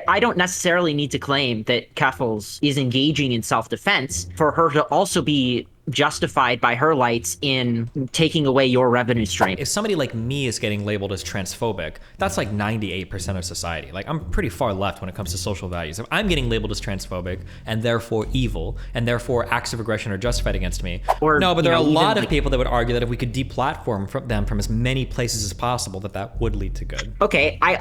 I don't necessarily need to claim that Keffals is engaging in self-defense for her to also be justified by her lights in taking away your revenue stream. If somebody like me is getting labeled as transphobic, that's like 98% of society. Like, I'm pretty far left when it comes to social values. If I'm getting labeled as transphobic and therefore evil and therefore acts of aggression are justified against me, Or, no, but there are a lot of like, people that would argue that if we could deplatform them from as many places as possible, that would lead to good. Okay, I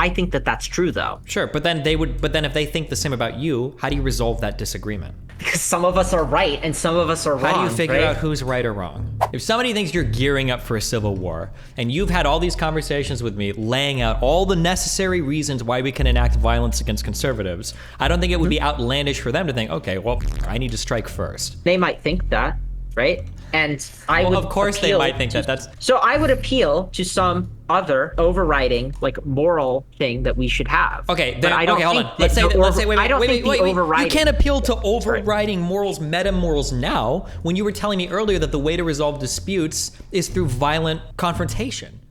think that that's true though. Sure, but then if they think the same about you, how do you resolve that disagreement? Because some of us are right and some of us are wrong. How do you figure right? out who's right or wrong? If somebody thinks you're gearing up for a civil war, and you've had all these conversations with me laying out all the necessary reasons why we can enact violence against conservatives, I don't think it would be outlandish for them to think, okay, well, I need to strike first. They might think that, right? And I would of course they might think that. So I would appeal to some other overriding, like, moral thing that we should have. Okay, but I don't hold think on. Let's say, wait, I don't think the overriding. You can't appeal to overriding morals, meta morals now, when you were telling me earlier that the way to resolve disputes is through violent confrontation.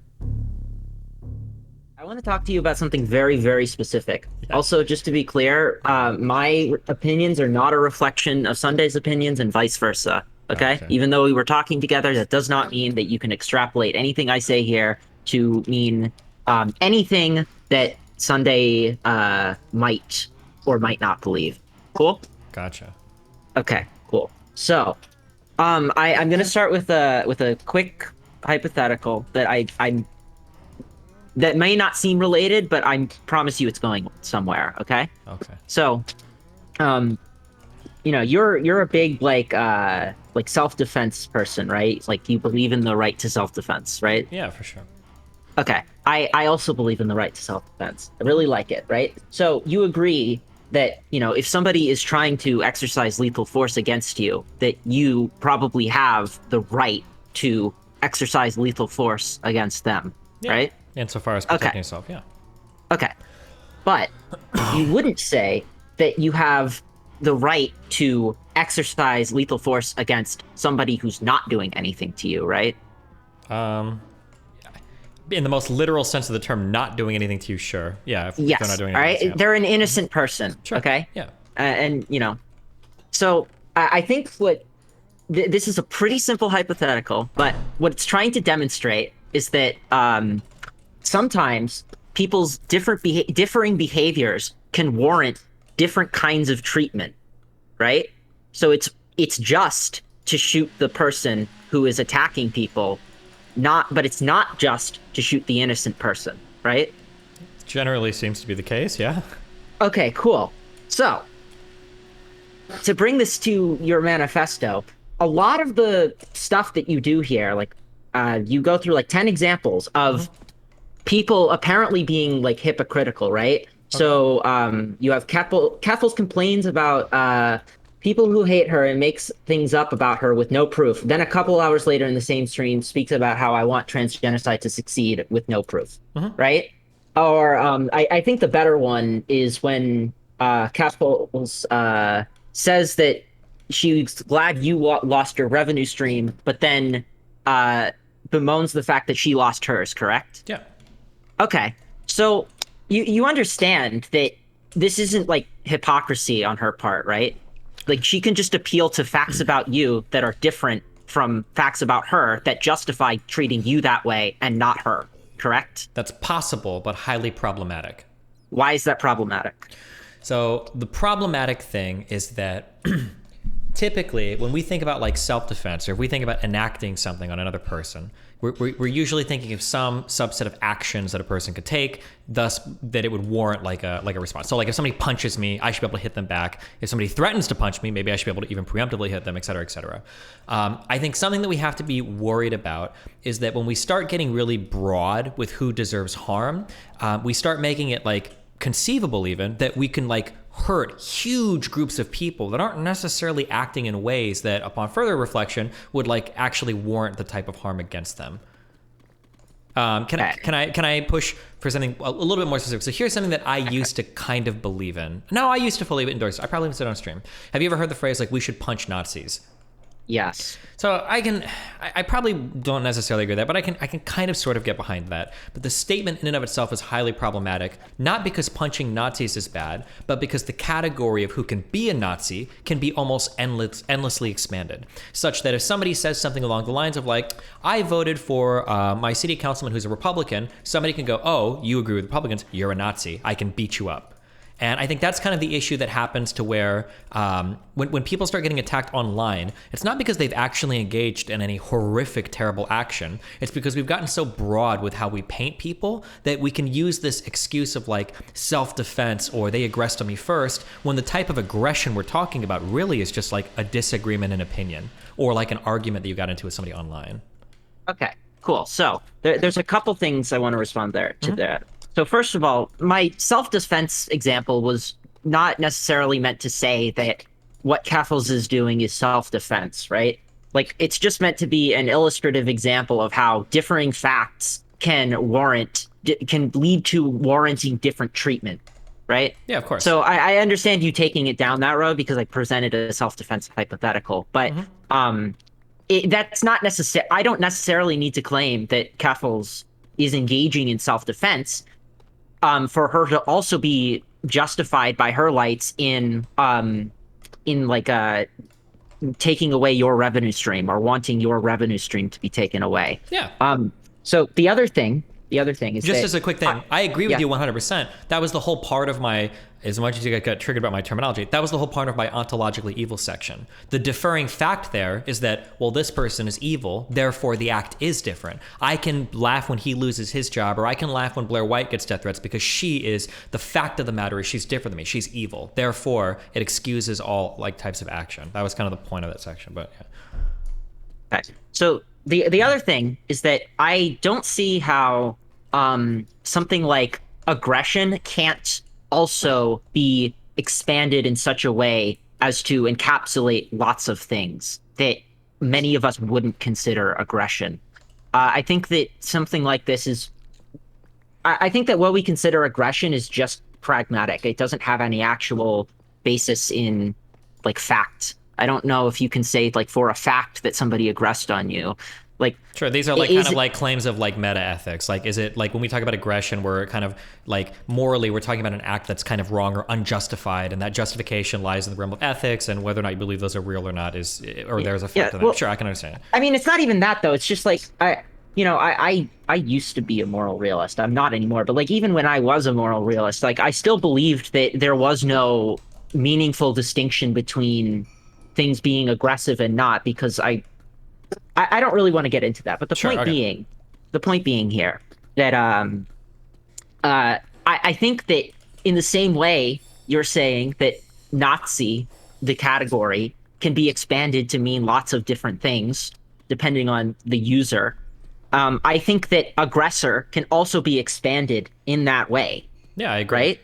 I want to talk to you about something very, very specific. Yeah. Also, just to be clear, my opinions are not a reflection of Sunday's opinions and vice versa. Okay? Even though we were talking together, that does not mean that you can extrapolate anything I say here to mean anything that Sunday might or might not believe. Cool? Gotcha. Okay, cool. So, I'm gonna start with a quick hypothetical that I'm that may not seem related, but I promise you it's going somewhere. Okay. Okay. So, you're a big like self-defense person, right? Like, you believe in the right to self-defense, right? Yeah, for sure. Okay. I also believe in the right to self-defense. I really like it, right? So you agree that, if somebody is trying to exercise lethal force against you, that you probably have the right to exercise lethal force against them, right? Insofar as protecting yourself, yeah. Okay. But you wouldn't say that you have the right to exercise lethal force against somebody who's not doing anything to you, right? In the most literal sense of the term, not doing anything to you, sure. Yeah, if yes. they're not doing anything. All right? Yeah. They're an innocent person, sure. Okay? Yeah. So I think this is a pretty simple hypothetical, but what it's trying to demonstrate is that sometimes people's differing behaviors can warrant different kinds of treatment, right? So it's just to shoot the person who is attacking people, but it's not just to shoot the innocent person, right? Generally seems to be the case, yeah. Okay, cool. So, to bring this to your manifesto, a lot of the stuff that you do here, like, you go through like 10 examples of people apparently being like hypocritical, right? Okay. So you have Keffals complains about people who hate her and makes things up about her with no proof. Then a couple hours later in the same stream speaks about how I want transgenocide to succeed with no proof, right? Or I think the better one is when Keffals says that she's glad you lost your revenue stream, but then bemoans the fact that she lost hers, correct? Yeah. Okay. So you understand that this isn't like hypocrisy on her part, right? Like, she can just appeal to facts about you that are different from facts about her that justify treating you that way and not her, correct? That's possible, but highly problematic. Why is that problematic? So the problematic thing is that typically when we think about like self-defense, or if we think about enacting something on another person, we're usually thinking of some subset of actions that a person could take, thus that it would warrant like a response. So like if somebody punches me, I should be able to hit them back. If somebody threatens to punch me, maybe I should be able to even preemptively hit them, et cetera, et cetera. I think something that we have to be worried about is that when we start getting really broad with who deserves harm, we start making it like conceivable even that we can like hurt huge groups of people that aren't necessarily acting in ways that upon further reflection would like actually warrant the type of harm against them. Can I push for something a little bit more specific? So here's something that I used to kind of believe in. No, I used to fully endorse. I probably even said on stream. Have you ever heard the phrase like, we should punch Nazis? Yes. So I probably don't necessarily agree with that, but I can kind of sort of get behind that. But the statement in and of itself is highly problematic, not because punching Nazis is bad, but because the category of who can be a Nazi can be almost endlessly expanded. Such that if somebody says something along the lines of like, I voted for my city councilman who's a Republican, somebody can go, oh, you agree with Republicans, you're a Nazi, I can beat you up. And I think that's kind of the issue that happens to where when people start getting attacked online, it's not because they've actually engaged in any horrific, terrible action. It's because we've gotten so broad with how we paint people that we can use this excuse of like self-defense or they aggressed on me first, when the type of aggression we're talking about really is just like a disagreement in opinion or like an argument that you got into with somebody online. Okay, cool. So there's a couple things I want to respond there to that. So first of all, my self-defense example was not necessarily meant to say that what Keffals is doing is self-defense, right? Like, it's just meant to be an illustrative example of how differing facts can lead to warranting different treatment, right? Yeah, of course. So I understand you taking it down that road because I presented a self-defense hypothetical, but that's not necessary. I don't necessarily need to claim that Keffals is engaging in self-defense for her to also be justified by her lights in like taking away your revenue stream or wanting your revenue stream to be taken away. Yeah. So the other thing is just that, as a quick thing, I agree with yeah. you 100%. That was the whole part of my, as much as you got triggered about my terminology, that was the whole part of my ontologically evil section. The deferring fact there is that, well, this person is evil, therefore the act is different. I can laugh when he loses his job, or I can laugh when Blair White gets death threats because she is, the fact of the matter is she's different than me. She's evil. Therefore, it excuses all like types of action. That was kind of the point of that section, but yeah. Okay. So the other thing is that I don't see how something like aggression can't also be expanded in such a way as to encapsulate lots of things that many of us wouldn't consider aggression. I think that something like this is... I think that what we consider aggression is just pragmatic. It doesn't have any actual basis in, like, fact. I don't know if you can say, like, for a fact that somebody aggressed on you. Like, sure, these are like kind of like claims of like meta ethics. Like, is it like when we talk about aggression, we're kind of like morally, we're talking about an act that's kind of wrong or unjustified, and that justification lies in the realm of ethics, and whether or not you believe those are real or not is, or there's a fact of that. Sure, I can understand. I mean, it's not even that though. It's just like I used to be a moral realist. I'm not anymore, but like even when I was a moral realist, like I still believed that there was no meaningful distinction between things being aggressive and not, because I don't really want to get into that, but the point being here that I think that in the same way you're saying that Nazi, the category, can be expanded to mean lots of different things depending on the user. I think that aggressor can also be expanded in that way. Yeah, I agree. Right?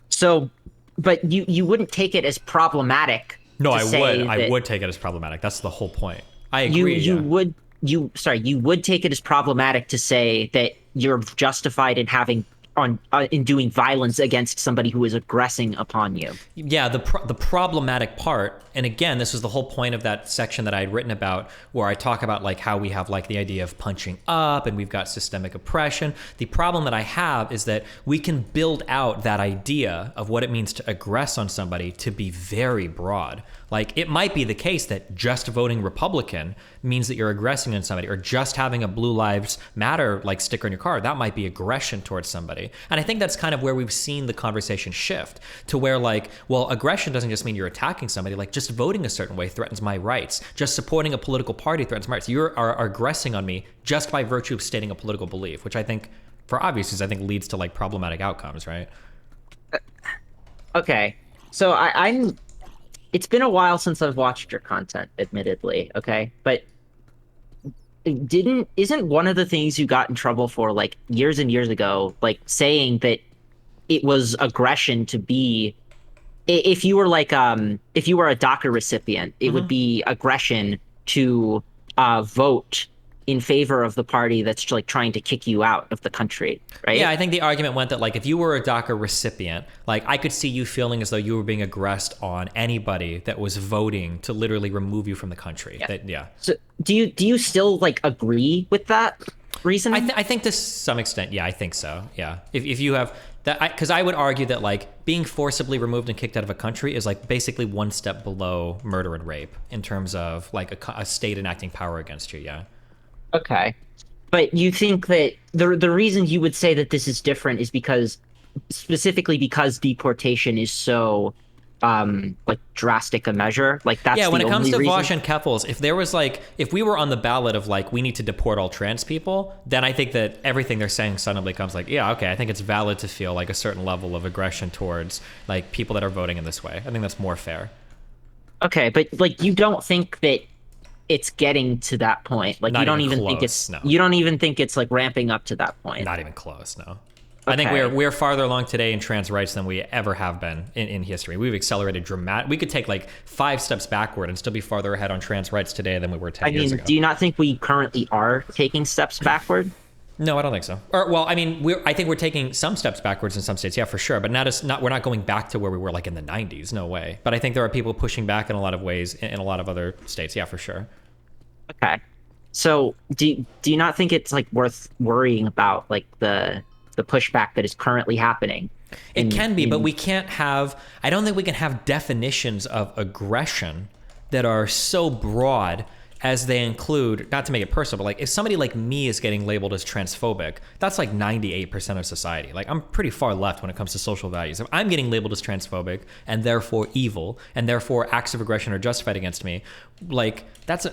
So, but you wouldn't take it as problematic. No, I would. I would take it as problematic. That's the whole point. I agree. You would take it as problematic to say that you're justified in having in doing violence against somebody who is aggressing upon you. Yeah, the problematic part, and again, this was the whole point of that section that I had written about, where I talk about like how we have like the idea of punching up and we've got systemic oppression. The problem that I have is that we can build out that idea of what it means to aggress on somebody to be very broad. Like, it might be the case that just voting Republican means that you're aggressing on somebody, or just having a Blue Lives Matter like sticker on your car, that might be aggression towards somebody. And I think that's kind of where we've seen the conversation shift to where like, well, aggression doesn't just mean you're attacking somebody. Like, just voting a certain way threatens my rights. Just supporting a political party threatens my rights. You are aggressing on me just by virtue of stating a political belief, which I think, for obvious reasons, I think leads to like problematic outcomes, right? Okay, so I'm. It's been a while since I've watched your content, admittedly. Okay, but isn't one of the things you got in trouble for like years and years ago, like saying that it was aggression to be, if you were like if you were a DACA recipient, it would be aggression to vote in favor of the party that's like trying to kick you out of the country, right? Yeah, I think the argument went that like if you were a DACA recipient, like I could see you feeling as though you were being aggressed on anybody that was voting to literally remove you from the country. Yeah. So do you still like agree with that reasoning? I think to some extent, yeah, I think so. Yeah, if you have that, because I would argue that like being forcibly removed and kicked out of a country is like basically one step below murder and rape in terms of like a state enacting power against you. Yeah. Okay. But you think that the reason you would say that this is different is because specifically because deportation is so like drastic a measure? Like that's yeah, when the it comes only to reason? Vosh and Keffals, if there was like if we were on the ballot of like we need to deport all trans people, then I think that everything they're saying suddenly comes like, yeah, okay, I think it's valid to feel like a certain level of aggression towards like people that are voting in this way. I think that's more fair. Okay, but like you don't think that it's getting to that point. Like Not you don't even even think close, it's no. you don't even think it's like ramping up to that point. Not even close, no. I think Okay. we're farther along today in trans rights than we ever have been in history. We've accelerated dramatic. We could take like 5 steps backward and still be farther ahead on trans rights today than we were 10 I years mean, ago. do you not think we currently are taking steps backward? No, I don't think so. Or well, I mean, I think we're taking some steps backwards in some states, yeah, for sure. But we're not going back to where we were like in the 90s. No way. But I think there are people pushing back in a lot of ways in a lot of other states, yeah, for sure. Okay. So do you not think it's like worth worrying about like the pushback that is currently happening? It can be, but we can't have, I don't think we can have definitions of aggression that are so broad as they include, not to make it personal, but like if somebody like me is getting labeled as transphobic, that's like 98% of society. Like I'm pretty far left when it comes to social values. If I'm getting labeled as transphobic and therefore evil and therefore acts of aggression are justified against me, like that's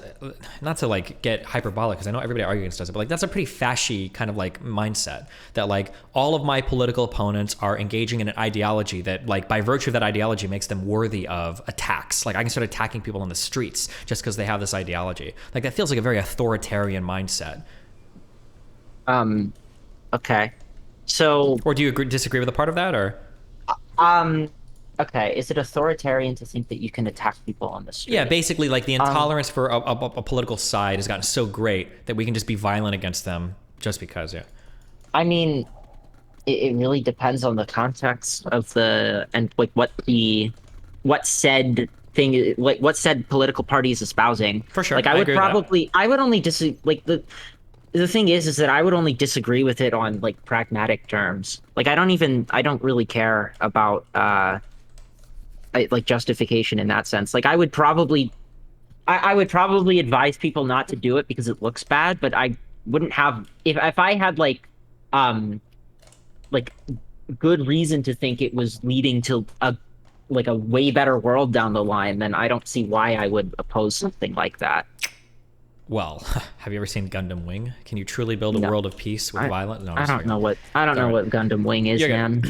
not to like get hyperbolic because I know everybody arguing does it, but like that's a pretty fashy kind of like mindset that like all of my political opponents are engaging in an ideology that like by virtue of that ideology makes them worthy of attacks. Like I can start attacking people on the streets just because they have this ideology. Like that feels like a very authoritarian mindset. Okay. So Or do you disagree with a part of that or? okay, is it authoritarian to think that you can attack people on the street? Yeah, basically like the intolerance for a political side has gotten so great that we can just be violent against them just because, yeah. I mean, it really depends on the context of and like what said thing, like what said political party is espousing. For sure, Like I agree with that. I would only like the thing is that I would only disagree with it on like pragmatic terms. Like I don't really care about like justification in that sense. Like I would probably advise people not to do it because it looks bad, but I wouldn't have if I had like good reason to think it was leading to a way better world down the line, then I don't see why I would oppose something like that. Well, have you ever seen Gundam Wing? Can you truly build a world of peace with violence? No, I don't know what Gundam Wing is, man.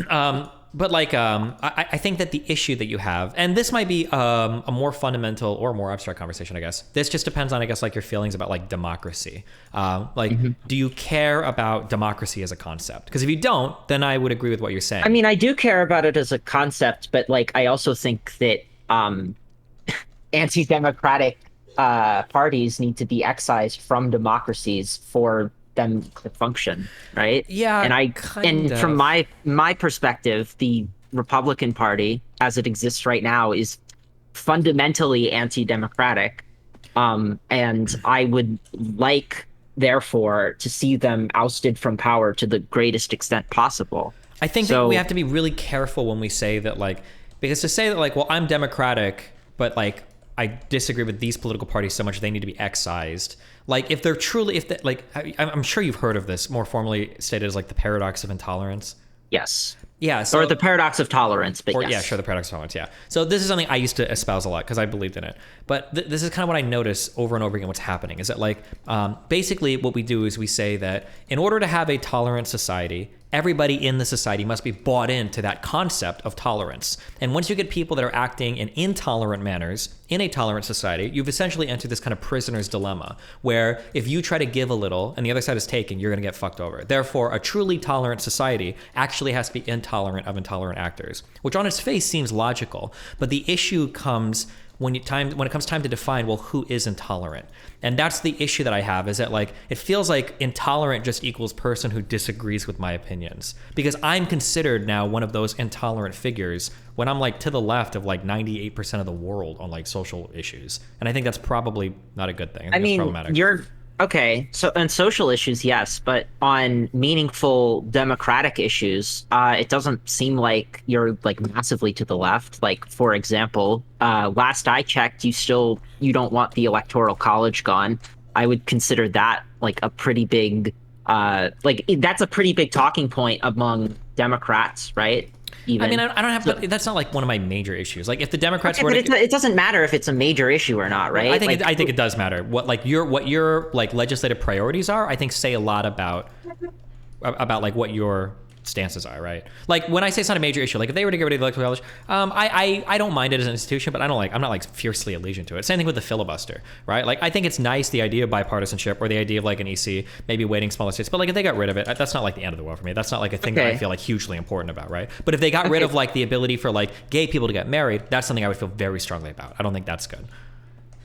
But like, I think that the issue that you have, and this might be a more fundamental or more abstract conversation, I guess. This just depends on, I guess, like your feelings about like democracy. Do you care about democracy as a concept? Because if you don't, then I would agree with what you're saying. I mean, I do care about it as a concept, but like, I also think that anti-democratic parties need to be excised from democracies for them to function, right? Yeah, and from my perspective, the Republican Party, as it exists right now, is fundamentally anti-democratic, and I would like, therefore, to see them ousted from power to the greatest extent possible. I think that we have to be really careful when we say that, like, because to say that, like, well, I'm democratic, but like I disagree with these political parties so much they need to be excised. Like if they're truly, I'm sure you've heard of this, more formally stated as like the paradox of intolerance. Yes. Yeah. So, or the paradox of tolerance, but yes. Yeah, sure, the paradox of tolerance, yeah. So this is something I used to espouse a lot because I believed in it. But this is kind of what I notice over and over again what's happening is that like basically what we do is we say that in order to have a tolerant society, everybody in the society must be bought into that concept of tolerance. And once you get people that are acting in intolerant manners in a tolerant society, you've essentially entered this kind of prisoner's dilemma where if you try to give a little and the other side is taking, you're going to get fucked over. Therefore, a truly tolerant society actually has to be intolerant of intolerant actors, which on its face seems logical. But the issue comes when it comes time to define, well, who is intolerant? And that's the issue that I have, is that like it feels like intolerant just equals person who disagrees with my opinions, because I'm considered now one of those intolerant figures when I'm like to the left of like 98% of the world on like social issues. And I think that's probably not a good thing. I think it's problematic. You're okay. So on social issues, yes, but on meaningful democratic issues, it doesn't seem like you're like massively to the left. Like, for example, last I checked, you don't want the electoral college gone. I would consider that like a pretty big that's a pretty big talking point among Democrats, right? Even. I mean, I don't have to, that's not like one of my major issues. Like if the Democrats were but it doesn't matter if it's a major issue or not, right? I think it does matter. What your like legislative priorities are, I think say a lot about like what your stances are, right? Like when I say it's not a major issue, like if they were to get rid of the electoral college, I don't mind it as an institution, but I'm not like fiercely allegiant to it. Same thing with the filibuster, right? Like I think it's nice, the idea of bipartisanship or the idea of like an EC, maybe weighting smaller states, but like if they got rid of it, that's not like the end of the world for me. That's not like a thing that I feel like hugely important about, right? But if they got rid of like the ability for like gay people to get married, that's something I would feel very strongly about. I don't think that's good.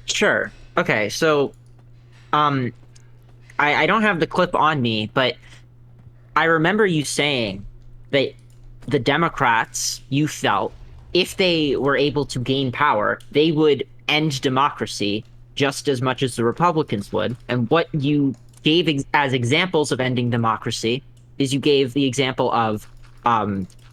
Sure. Okay. So, I don't have the clip on me, but I remember you saying that the Democrats, you felt, if they were able to gain power, they would end democracy just as much as the Republicans would. And what you gave as examples of ending democracy is you gave the example of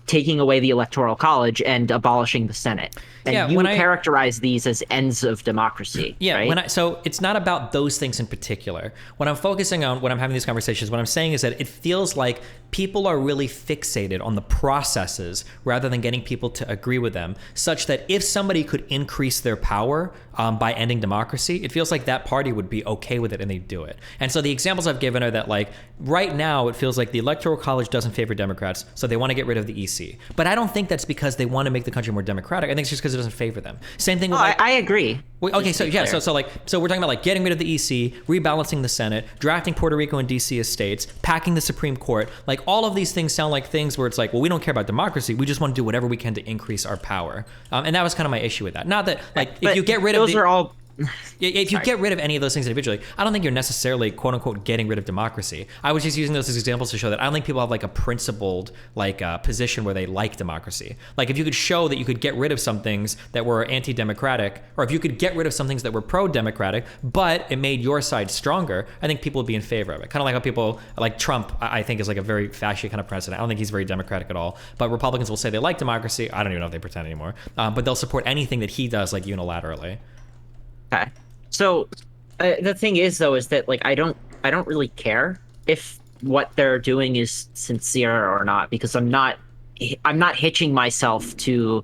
taking away the Electoral College and abolishing the Senate. And you characterize these as ends of democracy. Yeah, right? So it's not about those things in particular. What I'm focusing on when I'm having these conversations, what I'm saying is that it feels like people are really fixated on the processes rather than getting people to agree with them, such that if somebody could increase their power by ending democracy, it feels like that party would be okay with it and they'd do it. And so the examples I've given are that like right now it feels like the Electoral College doesn't favor Democrats, so they want to get rid of the EC. But I don't think that's because they want to make the country more democratic. I think it's just because it doesn't favor them. Same thing with I agree. Okay, so yeah, so we're talking about like getting rid of the EC, rebalancing the Senate, drafting Puerto Rico and DC estates, packing the Supreme Court. Like all of these things sound like things where it's like, well, we don't care about democracy. We just want to do whatever we can to increase our power. And that was kind of my issue with that. Not that like if you get rid of those are all. If you get rid of any of those things individually, I don't think you're necessarily quote unquote getting rid of democracy. I was just using those as examples to show that I don't think people have like a principled like position where they like democracy. Like if you could show that you could get rid of some things that were anti-democratic, or if you could get rid of some things that were pro-democratic, but it made your side stronger, I think people would be in favor of it. Kind of like how people like Trump, I think is like a very fascist kind of president. I don't think he's very democratic at all. But Republicans will say they like democracy. I don't even know if they pretend anymore. But they'll support anything that he does like unilaterally. Okay. So the thing is, though, is that like I don't really care if what they're doing is sincere or not, because I'm not hitching myself to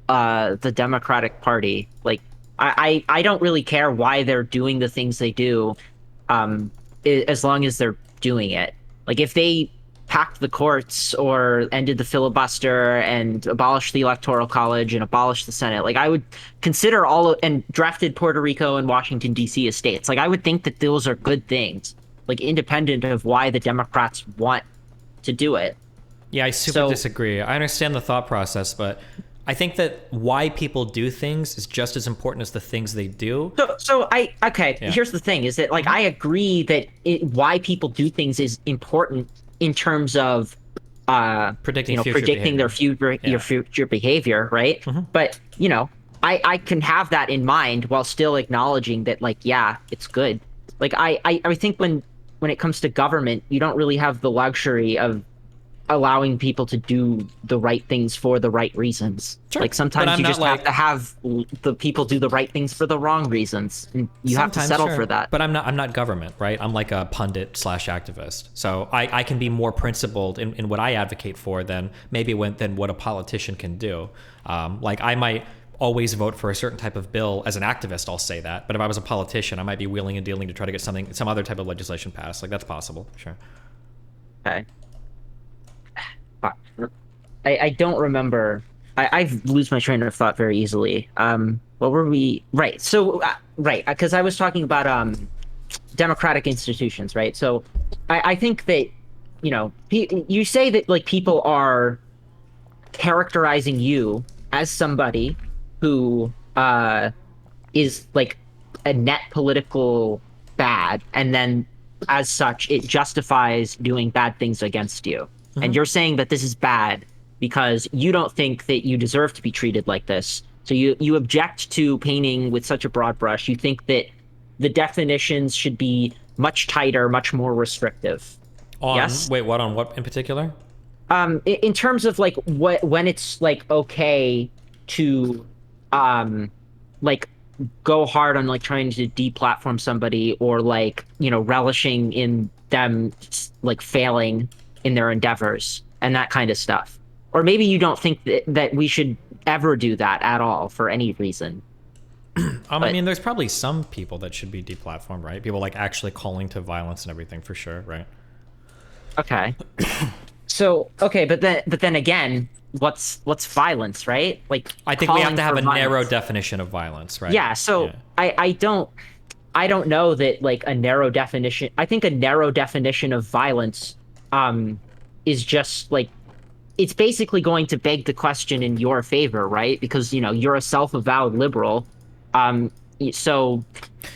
the Democratic Party. Like I don't really care why they're doing the things they do, as long as they're doing it. Like if they packed the courts or ended the filibuster and abolished the Electoral College and abolished the Senate, like I would consider and drafted Puerto Rico and Washington DC estates. Like I would think that those are good things, like independent of why the Democrats want to do it. Yeah, I super disagree. I understand the thought process, but I think that why people do things is just as important as the things they do. Here's the thing: is that like I agree that why people do things is important in terms of predicting their future behavior, right? Mm-hmm. But I can have that in mind while still acknowledging that, like, yeah, it's good. Like I think when it comes to government, you don't really have the luxury of allowing people to do the right things for the right reasons. Sure. Like sometimes you just have to have the people do the right things for the wrong reasons, and you have to settle for that. But I'm not government, right? I'm like a pundit / activist. So I can be more principled in what I advocate for than what a politician can do. Like I might always vote for a certain type of bill as an activist, I'll say that. But if I was a politician, I might be wheeling and dealing to try to get some other type of legislation passed. Like that's possible, sure. Okay. I don't remember. I lose my train of thought very easily. What were we? Right. So, because I was talking about democratic institutions, right? So, I think that you say that like people are characterizing you as somebody who is like a net political bad, and then as such, it justifies doing bad things against you. And you're saying that this is bad because you don't think that you deserve to be treated like this. So you object to painting with such a broad brush. You think that the definitions should be much tighter, much more restrictive. On Yes? wait, what on what in particular? In terms of like what when it's like okay to like go hard on like trying to deplatform somebody, or like, relishing in them like failing in their endeavors and that kind of stuff. Or maybe you don't think that we should ever do that at all for any reason. I But mean, there's probably some people that should be deplatformed, right? People like actually calling to violence and everything for sure, right? okay. So, okay, but then again, what's violence, right? Like I think we have calling to have for a narrow violence. definition of violence, right? Yeah, so Yeah. I don't know that like a narrow definition. I think a narrow definition of violence is just like it's basically going to beg the question in your favor, right? Because you're a self-avowed liberal. So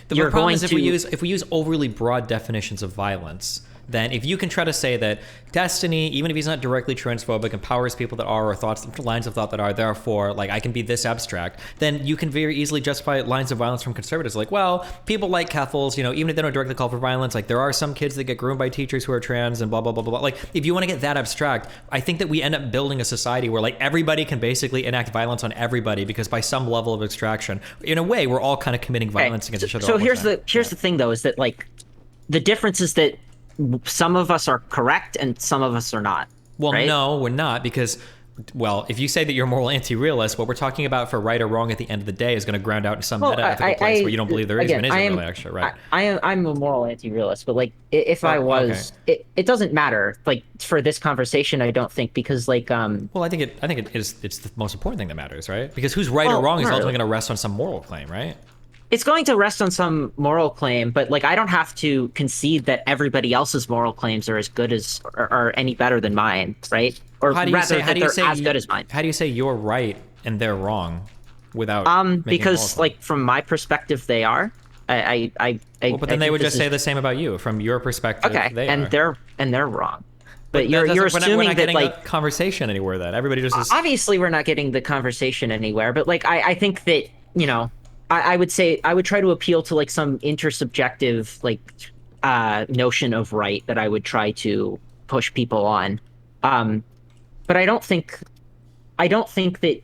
The you're problem going is if to we use overly broad definitions of violence, then if you can try to say that Destiny, even if he's not directly transphobic, empowers people that are, or thoughts, lines of thought that are, therefore, like, I can be this abstract, then you can very easily justify lines of violence from conservatives. Like, well, people like Keffals, even if they don't directly call for violence, like, there are some kids that get groomed by teachers who are trans and blah, blah, blah, blah, blah. Like, if you want to get that abstract, I think that we end up building a society where, like, everybody can basically enact violence on everybody because by some level of abstraction, in a way, we're all kind of committing violence against each other. So all here's the time. the thing though, is that like the difference is that some of us are correct and some of us are not. Well, right? no, we're not, because, well, if you say that you're a moral anti-realist, what we're talking about for right or wrong at the end of the day is going to ground out in some meta-ethical place where you don't believe there is again, isn't really extra, right? I'm a moral anti-realist, but like if I Oh, okay. was, it doesn't matter. Like for this conversation, I don't think, because like Well, I think it's the most important thing that matters, right? Because who's right or wrong is ultimately going to rest on some moral claim, right? it's going to rest on some moral claim, but like I don't have to concede that everybody else's moral claims are as good as or any better than mine, right? Or How do you rather, say that they're as good as mine. How do you say you're right and they're wrong without making Because moral claim? like from my perspective, they are. Well, but then they would just say the same about you from your perspective. okay, they and are. they're wrong. But But you're we're assuming not that getting like a conversation anywhere. Then everybody just is. obviously we're not getting the conversation anywhere. But like I think that I would say I would try to appeal to like some intersubjective like notion of right that I would try to push people on. But I don't think that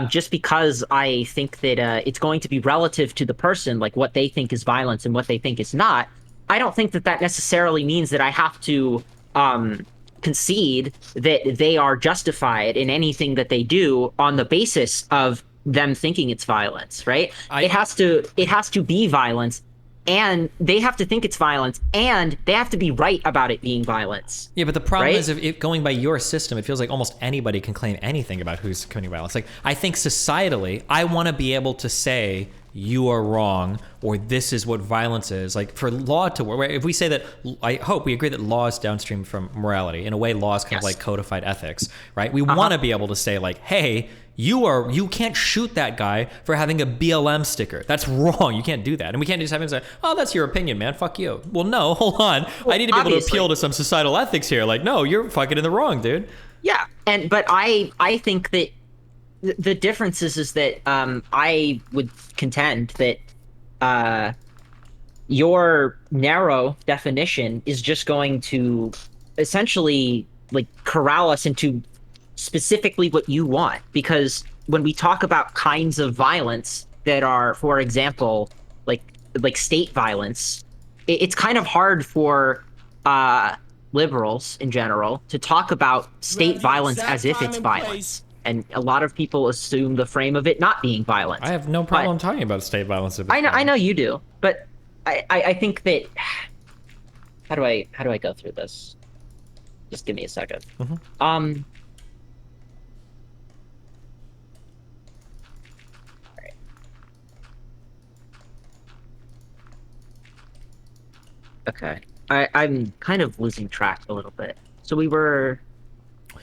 just because I think that it's going to be relative to the person, like what they think is violence and what they think is not, I don't think that that necessarily means that I have to concede that they are justified in anything that they do on the basis of them thinking it's violence, right? It has to be violence, and they have to think it's violence, and they have to be right about it being violence. Yeah, but the problem right? is, if going by your system, it feels like almost anybody can claim anything about who's committing violence. Like, I think societally, I want to be able to say you are wrong or this is what violence is. Like, for law to work, if we say that, I hope we agree that law is downstream from morality. In a way, law is kind of like codified ethics, right? We want to be able to say like, hey, you can't shoot that guy for having a BLM sticker. That's wrong. You can't do that. And we can't just have him say, oh, that's your opinion, man. Fuck you. Well, no, hold on. I need to be able to appeal to some societal ethics here. Like, no, you're fucking in the wrong, dude. Yeah, but I think that the difference is that I would contend that your narrow definition is just going to essentially like corral us into specifically what you want. Because when we talk about kinds of violence that are, for example, like state violence, it's kind of hard for liberals in general to talk about state violence as if it's violence. And a lot of people assume the frame of it not being violent. I have no problem talking about state violence. I know you do, but I think that how do I go through this? Just give me a second. Alright. Okay. I'm kind of losing track a little bit. So we were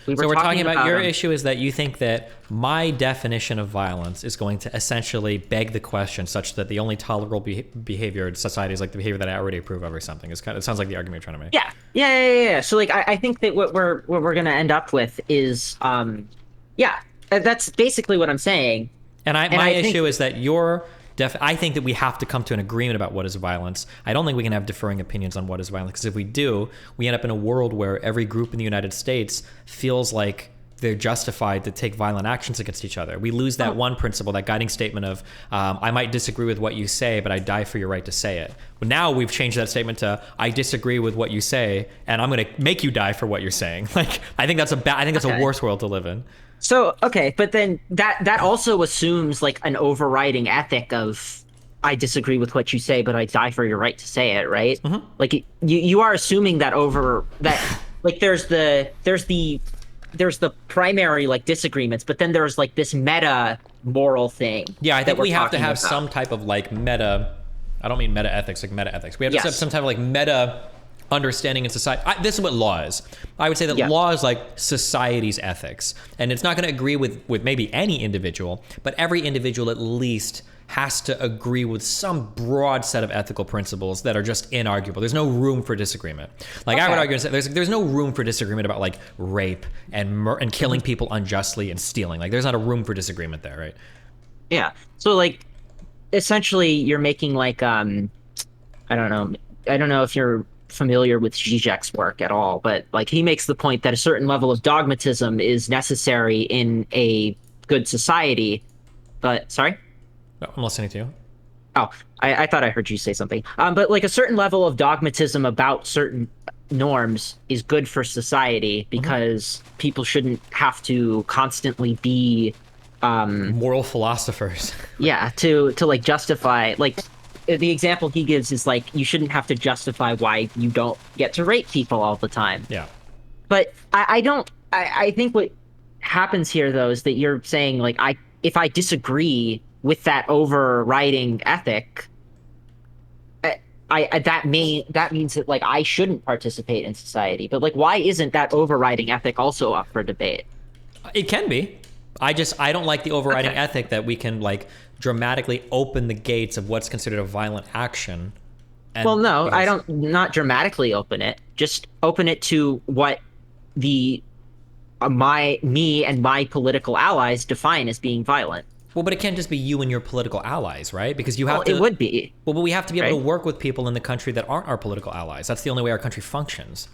We were So we're talking about your 'em. issue is that you think that my definition of violence is going to essentially beg the question such that the only tolerable behavior in society is like the behavior that I already approve of or something. It sounds like the argument you're trying to make. Yeah. So like I think that what we're gonna end up with is yeah, that's basically what I'm saying. And And my I think- issue is that I think that we have to come to an agreement about what is violence. I don't think we can have differing opinions on what is violence, because if we do, we end up in a world where every group in the United States feels like they're justified to take violent actions against each other. We lose that one principle, that guiding statement of, I might disagree with what you say, but I die for your right to say it. But now we've changed that statement to, I disagree with what you say, and I'm going to make you die for what you're saying. Like, I think that's a worse world to live in. So okay, but then that also assumes like an overriding ethic of I disagree with what you say, but I die for your right to say it, right? Mm-hmm. Like you are assuming that like there's the primary like disagreements, but then there's like this meta moral thing. Yeah, I think that we're we have to talking have about. some type of like meta. I don't mean meta ethics, like meta ethics. We have to have Yes. some type of like meta understanding in society. This is what law is. I would say that Yeah. law is like society's ethics, and it's not going to agree with maybe any individual, but every individual at least has to agree with some broad set of ethical principles that are just inarguable. There's no room for disagreement. Like I would Okay. argue, there's no room for disagreement about like rape and killing people unjustly and stealing. Like there's not a room for disagreement there, right? Yeah. So like essentially you're making like I don't know if you're familiar with Zizek's work at all, but like he makes the point that a certain level of dogmatism is necessary in a good society. But sorry? No, I'm listening to you. Oh, I thought I heard you say something. But like a certain level of dogmatism about certain norms is good for society because people shouldn't have to constantly be Moral philosophers. yeah, to like justify like the example he gives is like you shouldn't have to justify why you don't get to rape people all the time. Yeah. But I think what happens here though is that you're saying like if I disagree with that overriding ethic, that means that like I shouldn't participate in society. But like why isn't that overriding ethic also up for debate? It can be. I don't like the overriding Okay. ethic that we can like dramatically open the gates of what's considered a violent action. And Well, no, I because- don't. Not dramatically open it. Just open it to what me and my political allies define as being violent. Well, but it can't just be you and your political allies, right? Because you have Well, to. it would be. Well, but we have to be able Right. to work with people in the country that aren't our political allies. That's the only way our country functions.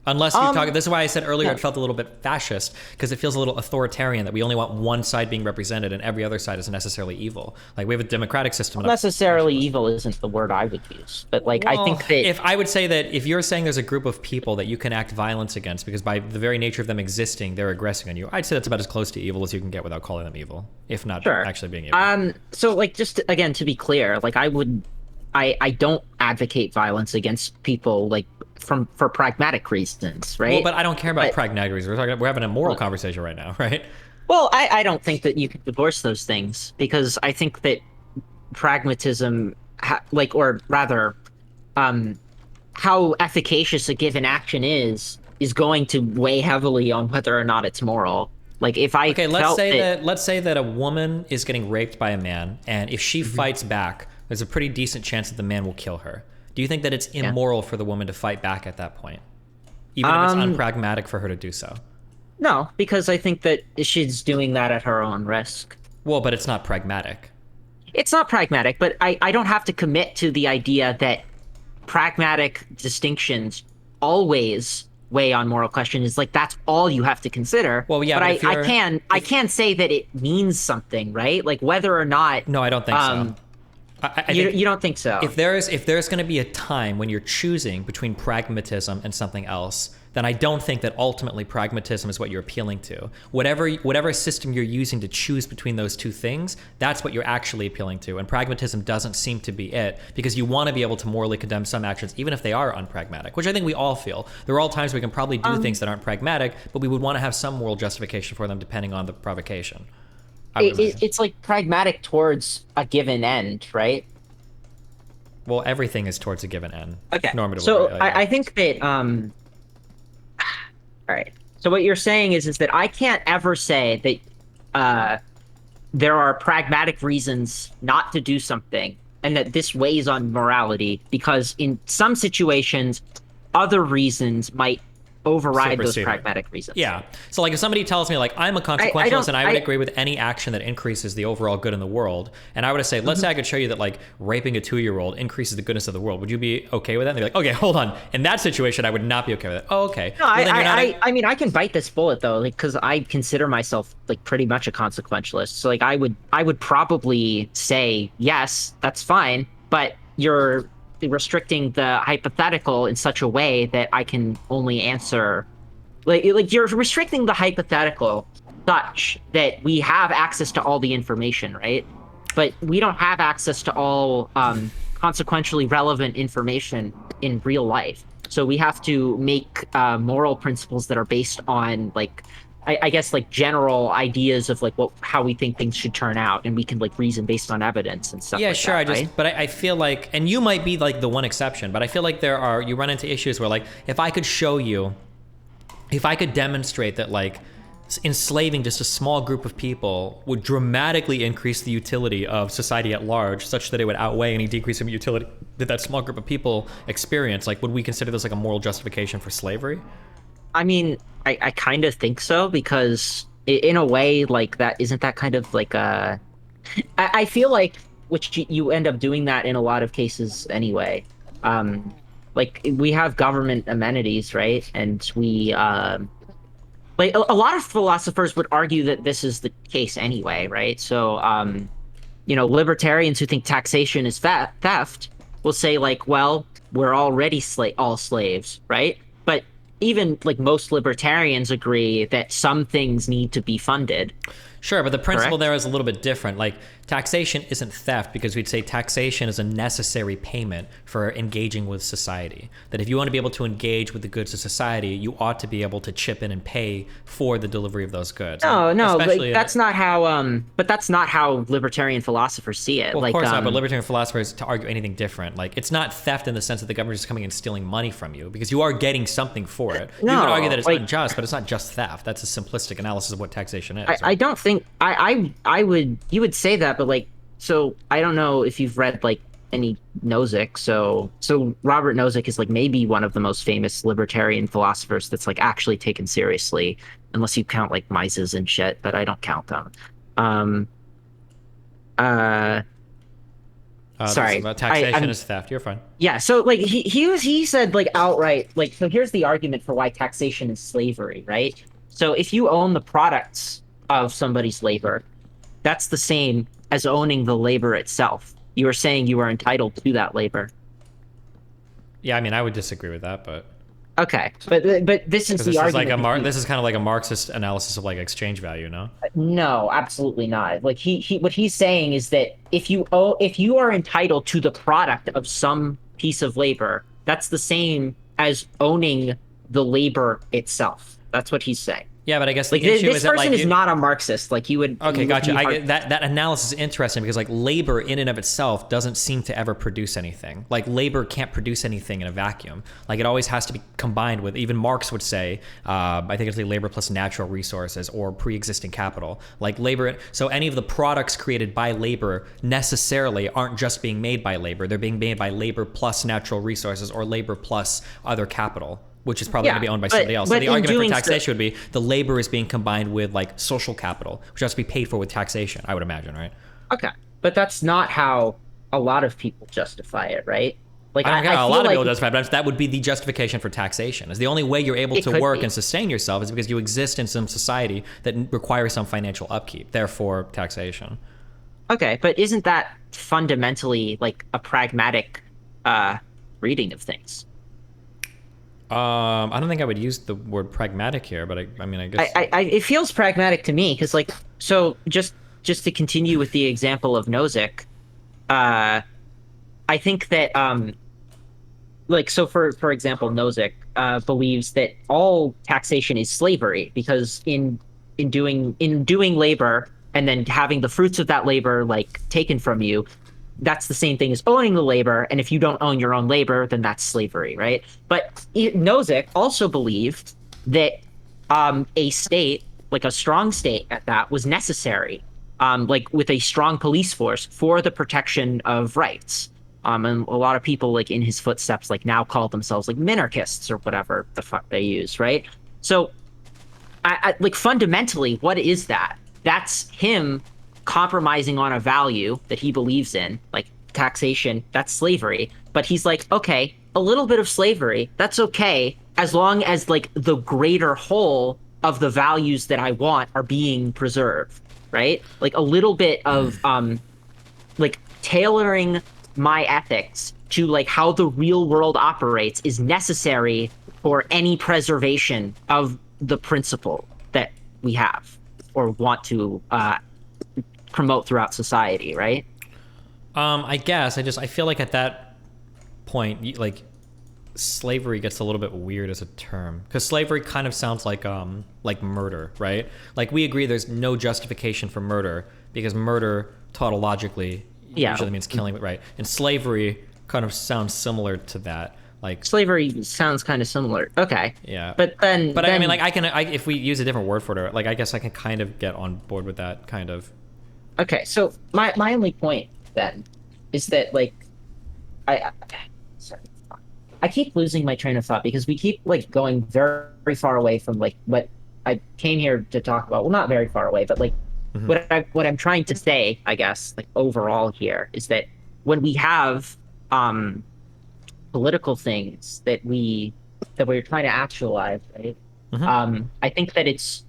Unless you're talking, this is why I said earlier yeah. it felt a little bit fascist, because it feels a little authoritarian that we only want one side being represented and every other side is necessarily evil. Like we have a democratic system. and a- Necessarily evil isn't the word I would use, but like I think that if I would say that if you're saying there's a group of people that you can act violence against because by the very nature of them existing, they're aggressing on you, I'd say that's about as close to evil as you can get without calling them evil, if not Sure. actually being evil. So like just again to be clear, like I don't advocate violence against people like for pragmatic reasons, right? Well, but I don't care about But- pragmatic reasons. We're having a moral conversation right now, right? Well, I don't think that you can divorce those things because I think that pragmatism, or rather, how efficacious a given action is going to weigh heavily on whether or not it's moral. Like if I Okay, felt let's say that a woman is getting raped by a man, and if she fights back, there's a pretty decent chance that the man will kill her. Do you think that it's immoral for the woman to fight back at that point, even if it's unpragmatic for her to do so? no, because I think that she's doing that at her own risk. Well, but it's not pragmatic. It's not pragmatic, but I don't have to commit to the idea that pragmatic distinctions always weigh on moral questions. Like that's all you have to consider. Well, yeah, but but if you're- I can say that it means something, right? Like whether or not. No, I don't think so. I think You don't think so? if there's going to be a time when you're choosing between pragmatism and something else, then I don't think that ultimately pragmatism is what you're appealing to. Whatever system you're using to choose between those two things, that's what you're actually appealing to. And pragmatism doesn't seem to be it, because you want to be able to morally condemn some actions, even if they are unpragmatic, which I think we all feel. There are all times we can probably do things that aren't pragmatic, but we would want to have some moral justification for them depending on the provocation. It's like pragmatic towards a given end, right? Well, everything is towards a given end. Okay. Normatively. So right? I think that all right. So what you're saying is that I can't ever say that there are pragmatic reasons not to do something and that this weighs on morality because in some situations, other reasons might override those Supersede it. pragmatic reasons. Yeah. So like if somebody tells me like I'm a consequentialist and I would agree with any action that increases the overall good in the world, and I would say, let's say I could show you that like raping a 2-year-old increases the goodness of the world. Would you be okay with that? And they'd be like, okay, hold on. In that situation, I would not be okay with it. Oh, okay. No, I mean, I can bite this bullet though, like, because I consider myself like pretty much a consequentialist. So like, I would probably say yes, that's fine, but you're restricting the hypothetical in such a way that I can only answer, like you're restricting the hypothetical such that we have access to all the information, right? But we don't have access to all consequentially relevant information in real life. So we have to make moral principles that are based on like, I guess like general ideas of like how we think things should turn out, and we can like reason based on evidence and stuff. Yeah, like sure. that, right? But I feel like, and you might be like the one exception, but I feel like you run into issues where like if I could show you, if I could demonstrate that like enslaving just a small group of people would dramatically increase the utility of society at large, such that it would outweigh any decrease in utility that small group of people experience, like would we consider this like a moral justification for slavery? I mean, I kind of think so, because in a way, like that isn't that kind of like I feel like which you end up doing that in a lot of cases anyway. Like we have government amenities, right? And we like a lot of philosophers would argue that this is the case anyway, right? So libertarians who think taxation is theft will say like, well, we're already all slaves, right? But even like most libertarians agree that some things need to be funded. Sure, but the principle Correct? there is a little bit different. Like, taxation isn't theft because we'd say taxation is a necessary payment for engaging with society. That if you want to be able to engage with the goods of society, you ought to be able to chip in and pay for the delivery of those goods. No, like, that's not how. But that's not how libertarian philosophers see it. Well, like, of course not. But libertarian philosophers to argue anything different. Like, it's not theft in the sense that the government is coming and stealing money from you, because you are getting something for it. You could argue that it's unjust, but it's not just theft. That's a simplistic analysis of what taxation is. I don't think I would. You would say that, but like, so I don't know if you've read like any Nozick. So Robert Nozick is like maybe one of the most famous libertarian philosophers that's like actually taken seriously, unless you count like Mises and shit, but I don't count them. Sorry, about taxation is theft. You're fine. Yeah, so like he said like outright, like, so here's the argument for why taxation is slavery, right? So if you own the products of somebody's labor, that's the same as owning the labor itself. You are saying you are entitled to that labor. Yeah, I mean, I would disagree with that, but okay, but this is the argument. Like this is kind of like a Marxist analysis of like exchange value, no? No, absolutely not. Like he what he's saying is that if you are entitled to the product of some piece of labor, that's the same as owning the labor itself. That's what he's saying. Yeah, but I guess like the issue this is that person like is not a Marxist. Like you would. Okay, you gotcha. would I get that analysis is interesting because like labor in and of itself doesn't seem to ever produce anything. Like labor can't produce anything in a vacuum. Like it always has to be combined with. Even Marx would say, I think it's like labor plus natural resources or pre-existing capital. Like labor. So any of the products created by labor necessarily aren't just being made by labor. They're being made by labor plus natural resources or labor plus other capital, which is probably going to be owned by somebody else. So the argument for taxation would be the labor is being combined with like social capital, which has to be paid for with taxation, I would imagine, right? Okay, but that's not how a lot of people justify it, right? Like I don't know, a lot of like people justify it, but that would be the justification for taxation. Is the only way you're able to work and sustain yourself is because you exist in some society that requires some financial upkeep, therefore taxation. Okay, but isn't that fundamentally like a pragmatic reading of things? I don't think I would use the word pragmatic here, but I mean, I guess it feels pragmatic to me because, like, so just to continue with the example of Nozick, I think that like, so for example, Nozick believes that all taxation is slavery because in doing labor and then having the fruits of that labor like taken from you, that's the same thing as owning the labor, and if you don't own your own labor, then that's slavery, right? But Nozick also believed that a state, like a strong state at that, was necessary, like with a strong police force for the protection of rights. And a lot of people like in his footsteps like now call themselves like minarchists or whatever the fuck they use, right? So like fundamentally, what is that? That's him compromising on a value that he believes in, like taxation. That's slavery. But he's like, okay, a little bit of slavery, that's okay, as long as like the greater whole of the values that I want are being preserved, right? Like a little bit of like tailoring my ethics to like how the real world operates is necessary for any preservation of the principle that we have or want to promote throughout society, right? I guess I feel like at that point, like slavery gets a little bit weird as a term because slavery kind of sounds like murder, right? Like we agree there's no justification for murder because murder tautologically usually means killing, right? And slavery kind of sounds similar to that. Like slavery sounds kind of similar. Okay. Yeah. But I mean, like if we use a different word for it, like I guess I can kind of get on board with that kind of. Okay. So my only point then is that like sorry, I keep losing my train of thought because we keep like going very, very far away from like what I came here to talk about. Well, not very far away, but like what I'm trying to say, I guess, like overall here is that when we have political things that we're trying to actualize, right? I think that it's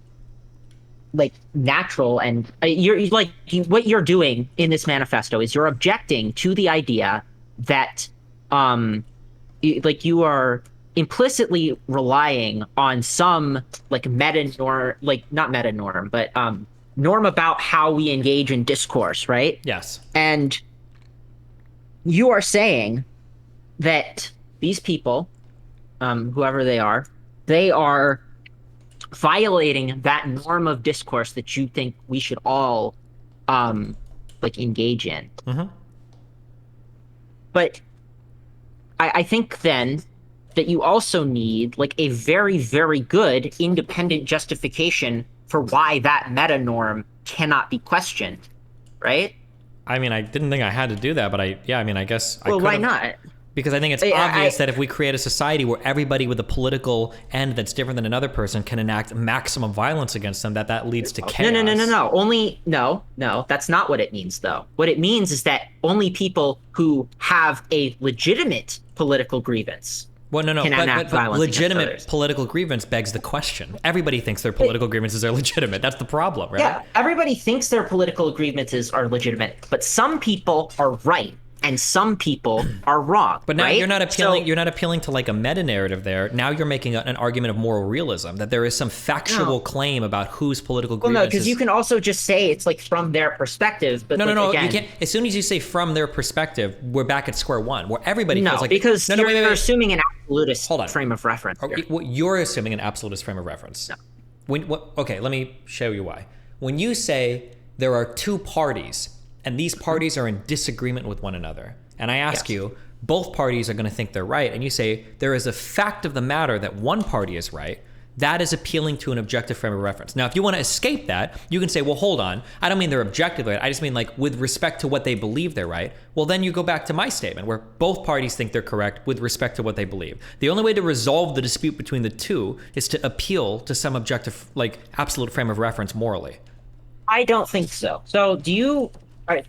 like natural, and you're like what you're doing in this manifesto is you're objecting to the idea that like you are implicitly relying on some like meta norm, like not meta norm, but norm about how we engage in discourse, right? Yes. And you are saying that these people, whoever they are violating that norm of discourse that you think we should all like engage in. But I think then that you also need like a very, very good independent justification for why that meta norm cannot be questioned, right? I mean, I didn't think I had to do that, but I guess I well, could. Why not? Because I think it's obvious that if we create a society where everybody with a political end that's different than another person can enact maximum violence against them, that leads to chaos. No. That's not what it means, though. What it means is that only people who have a legitimate political grievance can enact violence. Legitimate political grievance begs the question. Everybody thinks their political grievances are legitimate. That's the problem, right? Yeah, everybody thinks their political grievances are legitimate, but some people are right. And some people are wrong. But now right? you're not appealing to like a meta narrative there. Now you're making an argument of moral realism, that there is some factual claim about whose political grievances. Well, no, because you can also just say it's like from their perspective. But no, again, you can't. As soon as you say from their perspective, we're back at square one, where everybody feels like because you're assuming an absolutist frame of reference. Well, you're assuming an absolutist frame of reference. No. Okay, let me show you why. When you say there are two parties, and these parties are in disagreement with one another, and I ask you, both parties are going to think they're right, and you say there is a fact of the matter that one party is right, that is appealing to an objective frame of reference. Now, if you want to escape that, you can say, well, hold on, I don't mean they're objectively right, I just mean like with respect to what they believe they're right. Well, then you go back to my statement where both parties think they're correct with respect to what they believe. The only way to resolve the dispute between the two is to appeal to some objective, like absolute frame of reference morally. I don't think so. So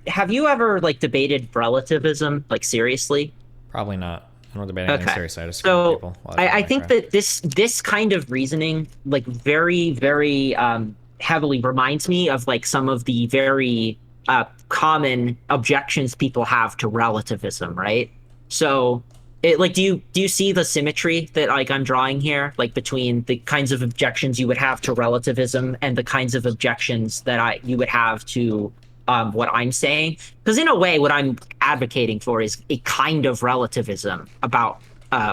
have you ever like debated relativism like seriously? Probably not. I don't debate anything seriously. I just people. I think that this kind of reasoning like very, very heavily reminds me of like some of the very common objections people have to relativism, right? So it like do you see the symmetry that like I'm drawing here, like between the kinds of objections you would have to relativism and the kinds of objections that you would have to what I'm saying? Because in a way, what I'm advocating for is a kind of relativism about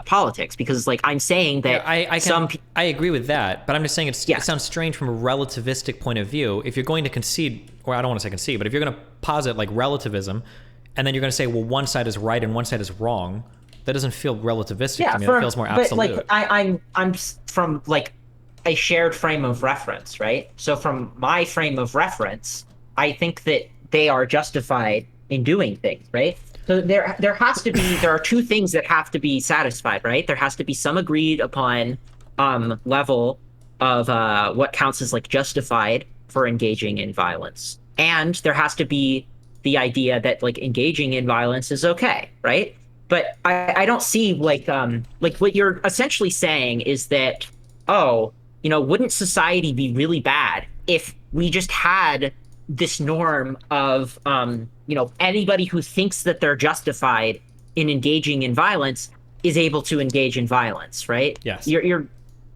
politics. Because like I'm saying that I agree with that, but I'm just saying it sounds strange from a relativistic point of view. If you're going to concede, or I don't want to say concede, but if you're going to posit like relativism, and then you're going to say, well, one side is right and one side is wrong, that doesn't feel relativistic to me. It feels more absolute. But like I'm from like a shared frame of reference, right? So from my frame of reference, I think that they are justified in doing things, right? So there are two things that have to be satisfied, right? There has to be some agreed upon level of what counts as like justified for engaging in violence. And there has to be the idea that like engaging in violence is okay, right? But I don't see like what you're essentially saying is that, oh, wouldn't society be really bad if we just had this norm of anybody who thinks that they're justified in engaging in violence is able to engage in violence, right? Yes.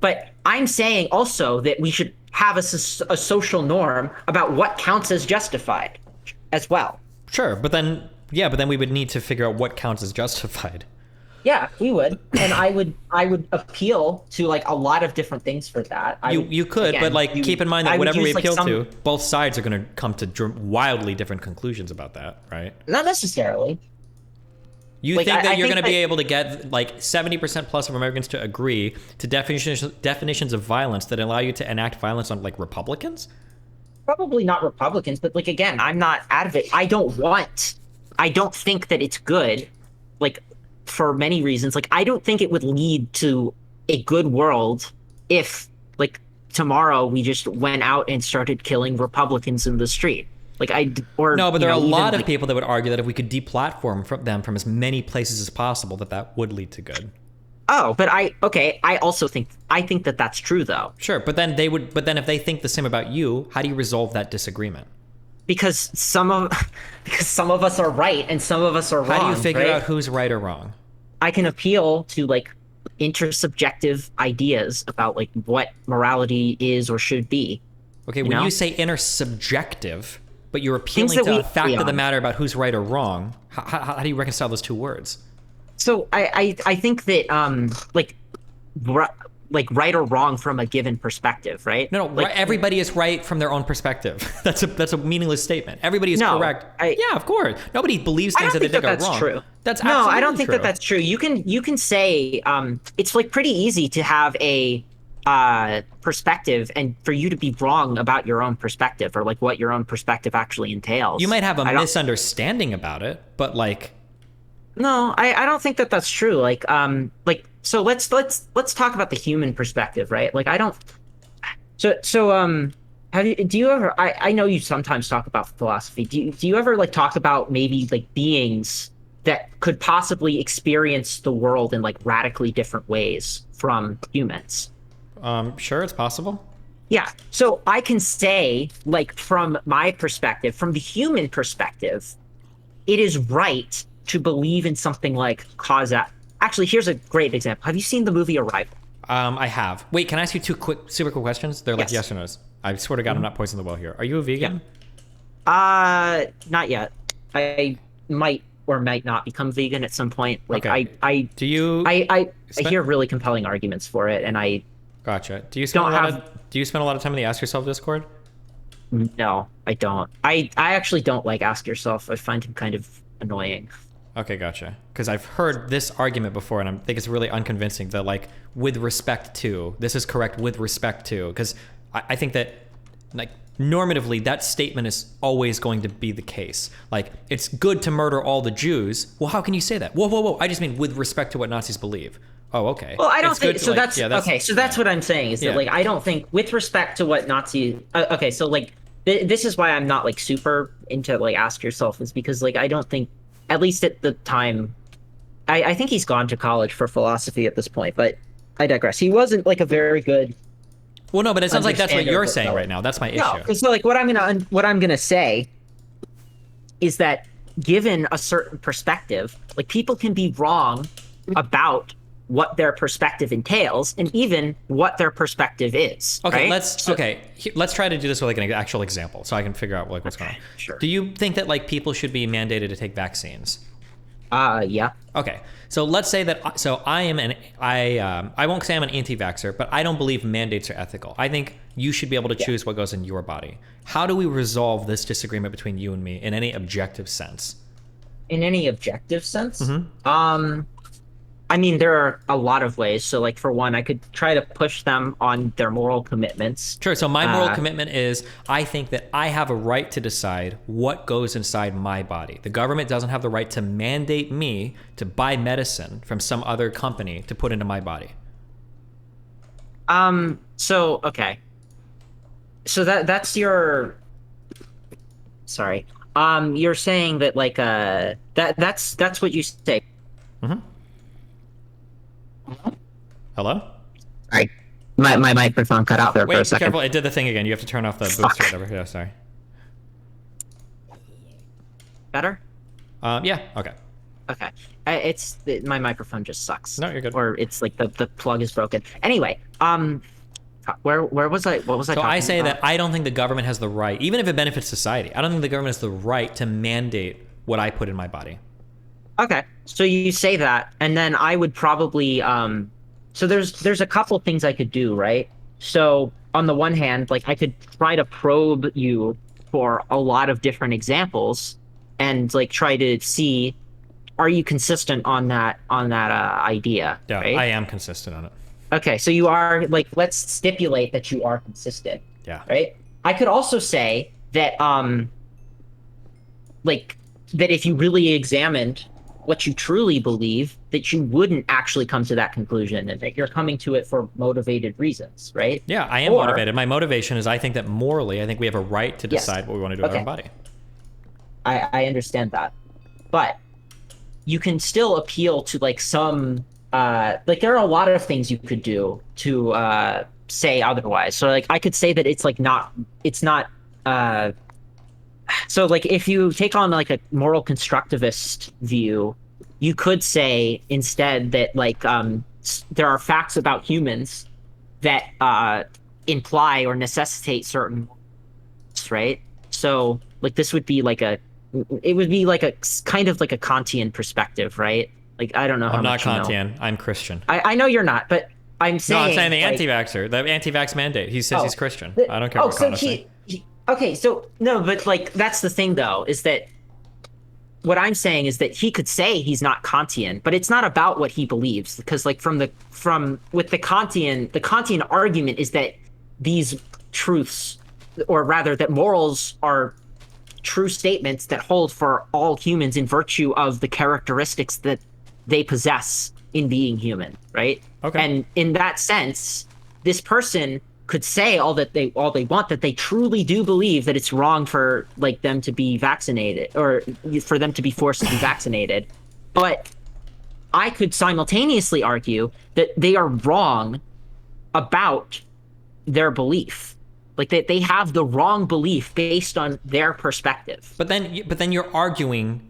But I'm saying also that we should have a social norm about what counts as justified as well. Sure, but then we would need to figure out what counts as justified. Yeah, we would, and I would appeal to like a lot of different things for that. You could, again, but like keep in mind that whatever we appeal to, some, both sides are going to come to wildly different conclusions about that, right? Not necessarily. You like, think that you're going to that, be able to get like 70% plus of Americans to agree to definitions of violence that allow you to enact violence on like Republicans? Probably not Republicans, but like again, I'm not advocate. I don't think that it's good, like for many reasons. Like I don't think it would lead to a good world if like tomorrow we just went out and started killing Republicans in the street. Like no, but there are a lot of people that would argue that if we could deplatform them from as many places as possible, that would lead to good. Oh, but I also think that that's true though. Sure, but then if they think the same about you, how do you resolve that disagreement? Because some of us are right and some of us are wrong. How do you figure out who's right or wrong? I can appeal to like intersubjective ideas about like what morality is or should be. Okay, when you say intersubjective, but you're appealing to the fact of the matter about who's right or wrong, how do you reconcile those two words? So I think that like right or wrong from a given perspective, right? No, like, everybody is right from their own perspective. That's a meaningless statement. Everybody is correct. Yeah, of course. Nobody believes things that they think are wrong. True. That's absolutely true. No, I don't think that that's true. You can say it's like pretty easy to have a perspective and for you to be wrong about your own perspective or like what your own perspective actually entails. You might have a misunderstanding about it, but like. No, I don't think that that's true. Like so let's talk about the human perspective, right? Like I don't. So do you ever? I know you sometimes talk about philosophy. Do you ever like talk about maybe like beings that could possibly experience the world in like radically different ways from humans? Sure, it's possible. Yeah. So I can say, like, from my perspective, from the human perspective, it is right to believe in something like Actually, here's a great example. Have you seen the movie Arrival? I have. Wait, can I ask you two super quick questions? They're like yes or no's. I swear to God, I'm not poisoning the well here. Are you a vegan? Yeah. Not yet. I might or might not become vegan at some point. Like okay. I hear really compelling arguments for it, and I. Gotcha. Do you spend a lot of time in the Ask Yourself Discord? No, I don't. I actually don't like Ask Yourself. I find him kind of annoying. Okay, gotcha. Because I've heard this argument before, and I think it's really unconvincing that, like, with respect to, this is correct with respect to, because I think that, like, normatively, that statement is always going to be the case. Like, it's good to murder all the Jews. Well, how can you say that? Whoa. I just mean with respect to what Nazis believe. Oh, okay. Well, I don't think so. Like, that's what I'm saying is that like I don't think with respect to what Nazi. Okay, so like this is why I'm not like super into like Ask Yourself is because like I don't think at least at the time I think he's gone to college for philosophy at this point, but I digress. He wasn't like a very good. Well, no, but it sounds like that's what you're saying right now. That's my issue. No, so like what I'm gonna say is that given a certain perspective, like people can be wrong about what their perspective entails and even what their perspective is. Okay, right? let's try to do this with like an actual example so I can figure out like what's going on. Sure. Do you think that like people should be mandated to take vaccines? Yeah. Okay. So let's say that I won't say I'm an anti-vaxxer, but I don't believe mandates are ethical. I think you should be able to choose what goes in your body. How do we resolve this disagreement between you and me in any objective sense? In any objective sense? Mm-hmm. I mean, there are a lot of ways. So, like, for one, I could try to push them on their moral commitments. Sure. So my moral commitment is I think that I have a right to decide what goes inside my body. The government doesn't have the right to mandate me to buy medicine from some other company to put into my body. So, okay. So that's your, sorry. You're saying that, like, that's what you say. Mm-hmm. Hello? Sorry. My microphone cut out there for a Wait, be second. careful. It did the thing again. You have to turn off the booster or whatever. Yeah, sorry. Better? Yeah, okay. Okay. My microphone just sucks. No, you're good. Or it's like the plug is broken. Anyway, where was I? What was I So talking I say about? that I don't think the government has the right, even if it benefits society, I don't think the government has the right to mandate what I put in my body. Okay. So you say that, and then I would probably so there's a couple things I could do, right? So on the one hand, like I could try to probe you for a lot of different examples and like try to see, are you consistent on that idea, Yeah, right? I am consistent on it. Okay, so you are, like, let's stipulate that you are consistent. Yeah. Right? I could also say that like that if you really examined what you truly believe, that you wouldn't actually come to that conclusion and that you're coming to it for motivated reasons, right? Yeah, I am motivated. My motivation is I think that morally, I think we have a right to decide what we want to do with our own body. I understand that. But you can still appeal to like some like there are a lot of things you could do to say otherwise. So like I could say that it's not so like if you take on like a moral constructivist view, you could say instead that like there are facts about humans that imply or necessitate certain, right? So like this would be like it would be like a kind of like a Kantian perspective, right? Like I don't know how I'm not much you know. Kantian. I'm Christian. I know you're not, but I'm saying. No, I'm saying the like, anti-vaxxer, the anti-vax mandate. He says he's Christian. I don't care what so Khan say. okay, so no, but like that's the thing though, is that what I'm saying is that he could say he's not Kantian, but it's not about what he believes, because like with the Kantian argument is that these truths, or rather that morals are true statements that hold for all humans in virtue of the characteristics that they possess in being human, right? Okay. And in that sense, this person could say all they want, that they truly do believe that it's wrong for like them to be vaccinated or for them to be forced to be vaccinated. But I could simultaneously argue that they are wrong about their belief. Like they have the wrong belief based on their perspective. But then you're arguing.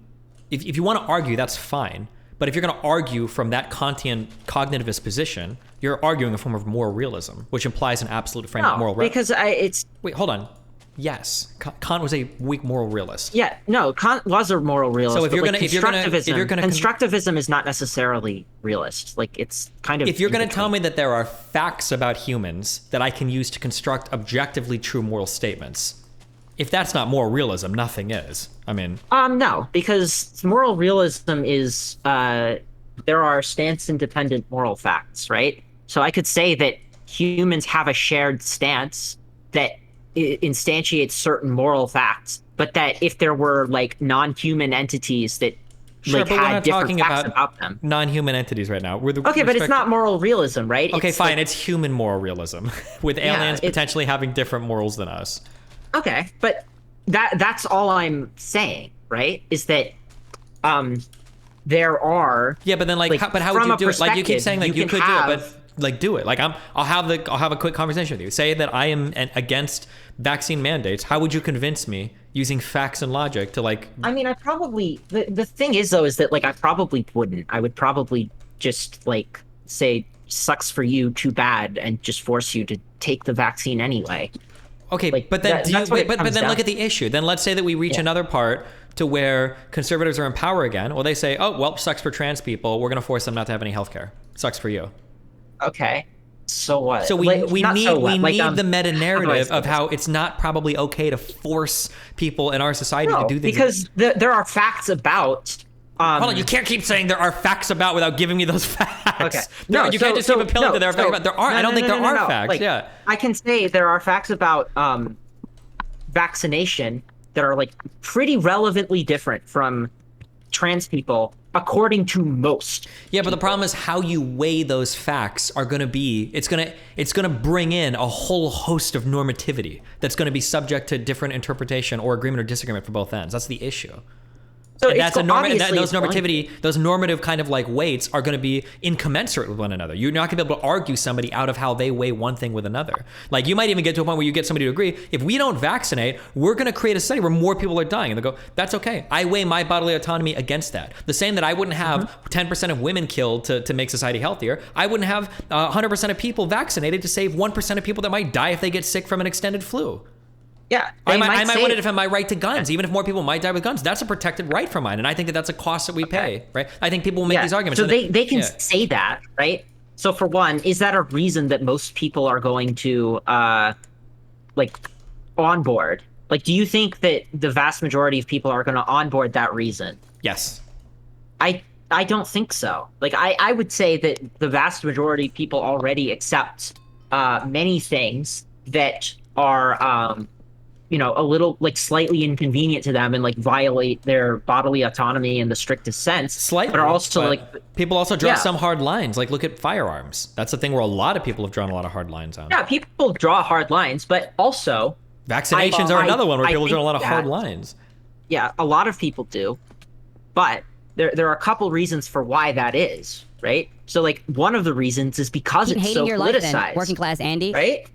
If you want to argue, that's fine. But if you're going to argue from that Kantian cognitivist position, you're arguing a form of moral realism, which implies an absolute frame of moral. Because Wait, hold on. Yes, Kant was a weak moral realist. Yeah, no, Kant was a moral realist. So if you're like, gonna constructivism is not necessarily realist. Like it's kind of. If you're going to tell me that there are facts about humans that I can use to construct objectively true moral statements, if that's not moral realism, nothing is. I mean, no, because moral realism is there are stance-independent moral facts, right? So I could say that humans have a shared stance that instantiates certain moral facts, but that if there were like non-human entities that sure, like but had different facts about them, non-human entities right now. Okay, but it's not moral realism, right? Okay, it's fine. like, it's human moral realism, with aliens potentially having different morals than us. Okay, but that's all I'm saying, right? Is that there are but then like how would you do it? Like you keep saying like you could do it, but like do it. Like I'll have a quick conversation with you. Say that I am against vaccine mandates. How would you convince me using facts and logic to like? I mean, I probably the thing is though is that like I probably wouldn't. I would probably just like say sucks for you, too bad, and just force you to take the vaccine anyway. Okay, like, but then but then look at the issue. Then let's say that we reach another part to where conservatives are in power again. Well, they say, oh, well, sucks for trans people. We're going to force them not to have any healthcare. Sucks for you. Okay. So what? So we need the meta narrative of how it's not probably okay to force people in our society to do things. Because there are facts about Hold on, you can't keep saying there are facts about without giving me those facts. Okay. You can't just keep appealing to there are facts about. There aren't. I don't think there are facts. Like, yeah. I can say there are facts about vaccination that are like pretty relevantly different from trans people, according to most. Yeah, but the problem is how you weigh those facts are going to be. It's going to bring in a whole host of normativity that's going to be subject to different interpretation or agreement or disagreement for both ends. That's the issue. So And those normative kind of like weights are going to be incommensurate with one another. You're not going to be able to argue somebody out of how they weigh one thing with another. Like you might even get to a point where you get somebody to agree, if we don't vaccinate, we're going to create a study where more people are dying. And they go, that's okay. I weigh my bodily autonomy against that. The same that I wouldn't have 10% of women killed to make society healthier. I wouldn't have 100% of people vaccinated to save 1% of people that might die if they get sick from an extended flu. Yeah, I might want to defend my right to guns, even if more people might die with guns. That's a protected right for mine, and I think that's a cost that we pay, right? I think people will make these arguments. So they can say that, right? So for one, is that a reason that most people are going to like onboard? Like, do you think that the vast majority of people are going to onboard that reason? Yes. I don't think so. Like, I would say that the vast majority of people already accept many things that are a little like slightly inconvenient to them and like violate their bodily autonomy in the strictest sense. Slightly, but are also like people also draw some hard lines. Like look at firearms. That's the thing where a lot of people have drawn a lot of hard lines on. Yeah, people draw hard lines, but also vaccinations are another one where people draw a lot of hard lines. Yeah, a lot of people do, but there are a couple reasons for why that is, right? So like one of the reasons is because it's so politicized. Working class Andy, right?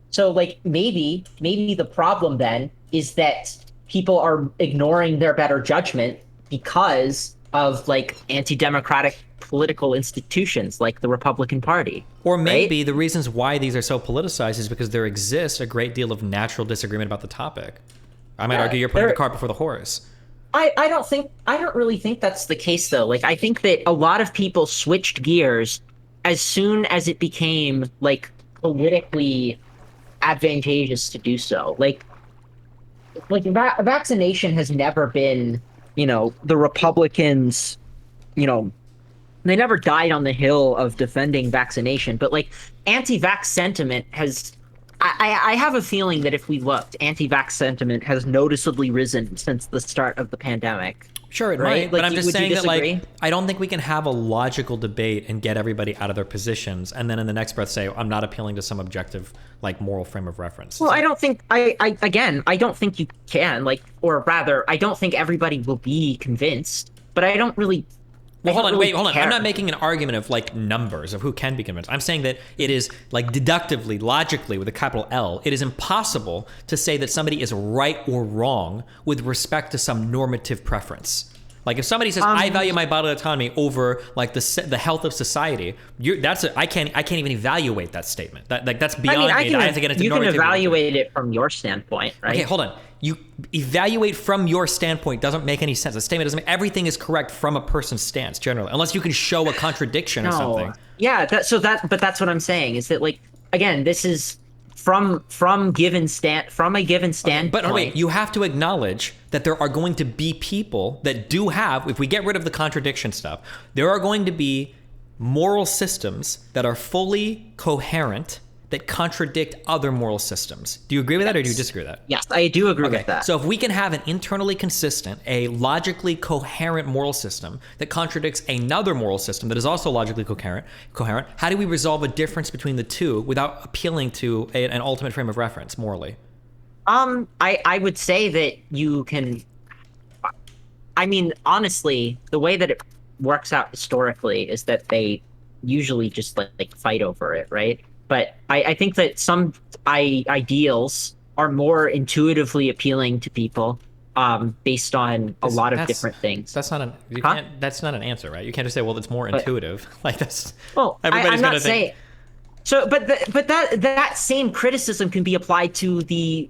So, like, maybe the problem then is that people are ignoring their better judgment because of, like, anti-democratic political institutions like the Republican Party. Or maybe the reasons why these are so politicized is because there exists a great deal of natural disagreement about the topic. I might argue you're putting the cart before the horse. I don't really think that's the case, though. Like, I think that a lot of people switched gears as soon as it became, like, politically advantageous to do so. Like vaccination has never been, the Republicans, they never died on the hill of defending vaccination, but like anti-vax sentiment has, I have a feeling that if we looked, anti-vax sentiment has noticeably risen since the start of the pandemic. Sure, it might, but I'm just saying that, like, I don't think we can have a logical debate and get everybody out of their positions, and then in the next breath say, I'm not appealing to some objective, like, moral frame of reference. Well, I don't think, I don't think you can, like, or rather, I don't think everybody will be convinced, but I don't really... Well, hold on. I'm not making an argument of, like, numbers of who can be convinced. I'm saying that it is, like, deductively, logically, with a capital L, it is impossible to say that somebody is right or wrong with respect to some normative preference. Like, if somebody says, I value my bodily autonomy over, like, the health of society, I can't even evaluate that statement. That's beyond me. I have to get into normativity. You can evaluate it from your standpoint, right? Okay, hold on. You evaluate from your standpoint doesn't make any sense. The statement doesn't make, everything is correct from a person's stance generally, unless you can show a contradiction or something. Yeah, but that's what I'm saying is that, like, again, this is from a given standpoint. But wait, you have to acknowledge that there are going to be people that do have, if we get rid of the contradiction stuff, there are going to be moral systems that are fully coherent that contradict other moral systems. Do you agree with that, or do you disagree with that? Yes, I do agree with that. So if we can have an internally consistent, a logically coherent moral system that contradicts another moral system that is also logically coherent, how do we resolve a difference between the two without appealing to an ultimate frame of reference morally? I would say that you can... I mean, honestly, the way that it works out historically is that they usually just, like fight over it, right? But I think that some ideals are more intuitively appealing to people based on a lot of different things. That's not that's not an answer, right? You can't just say, well, it's more intuitive. Like that's... Well, I'm not saying... So, but that same criticism can be applied to the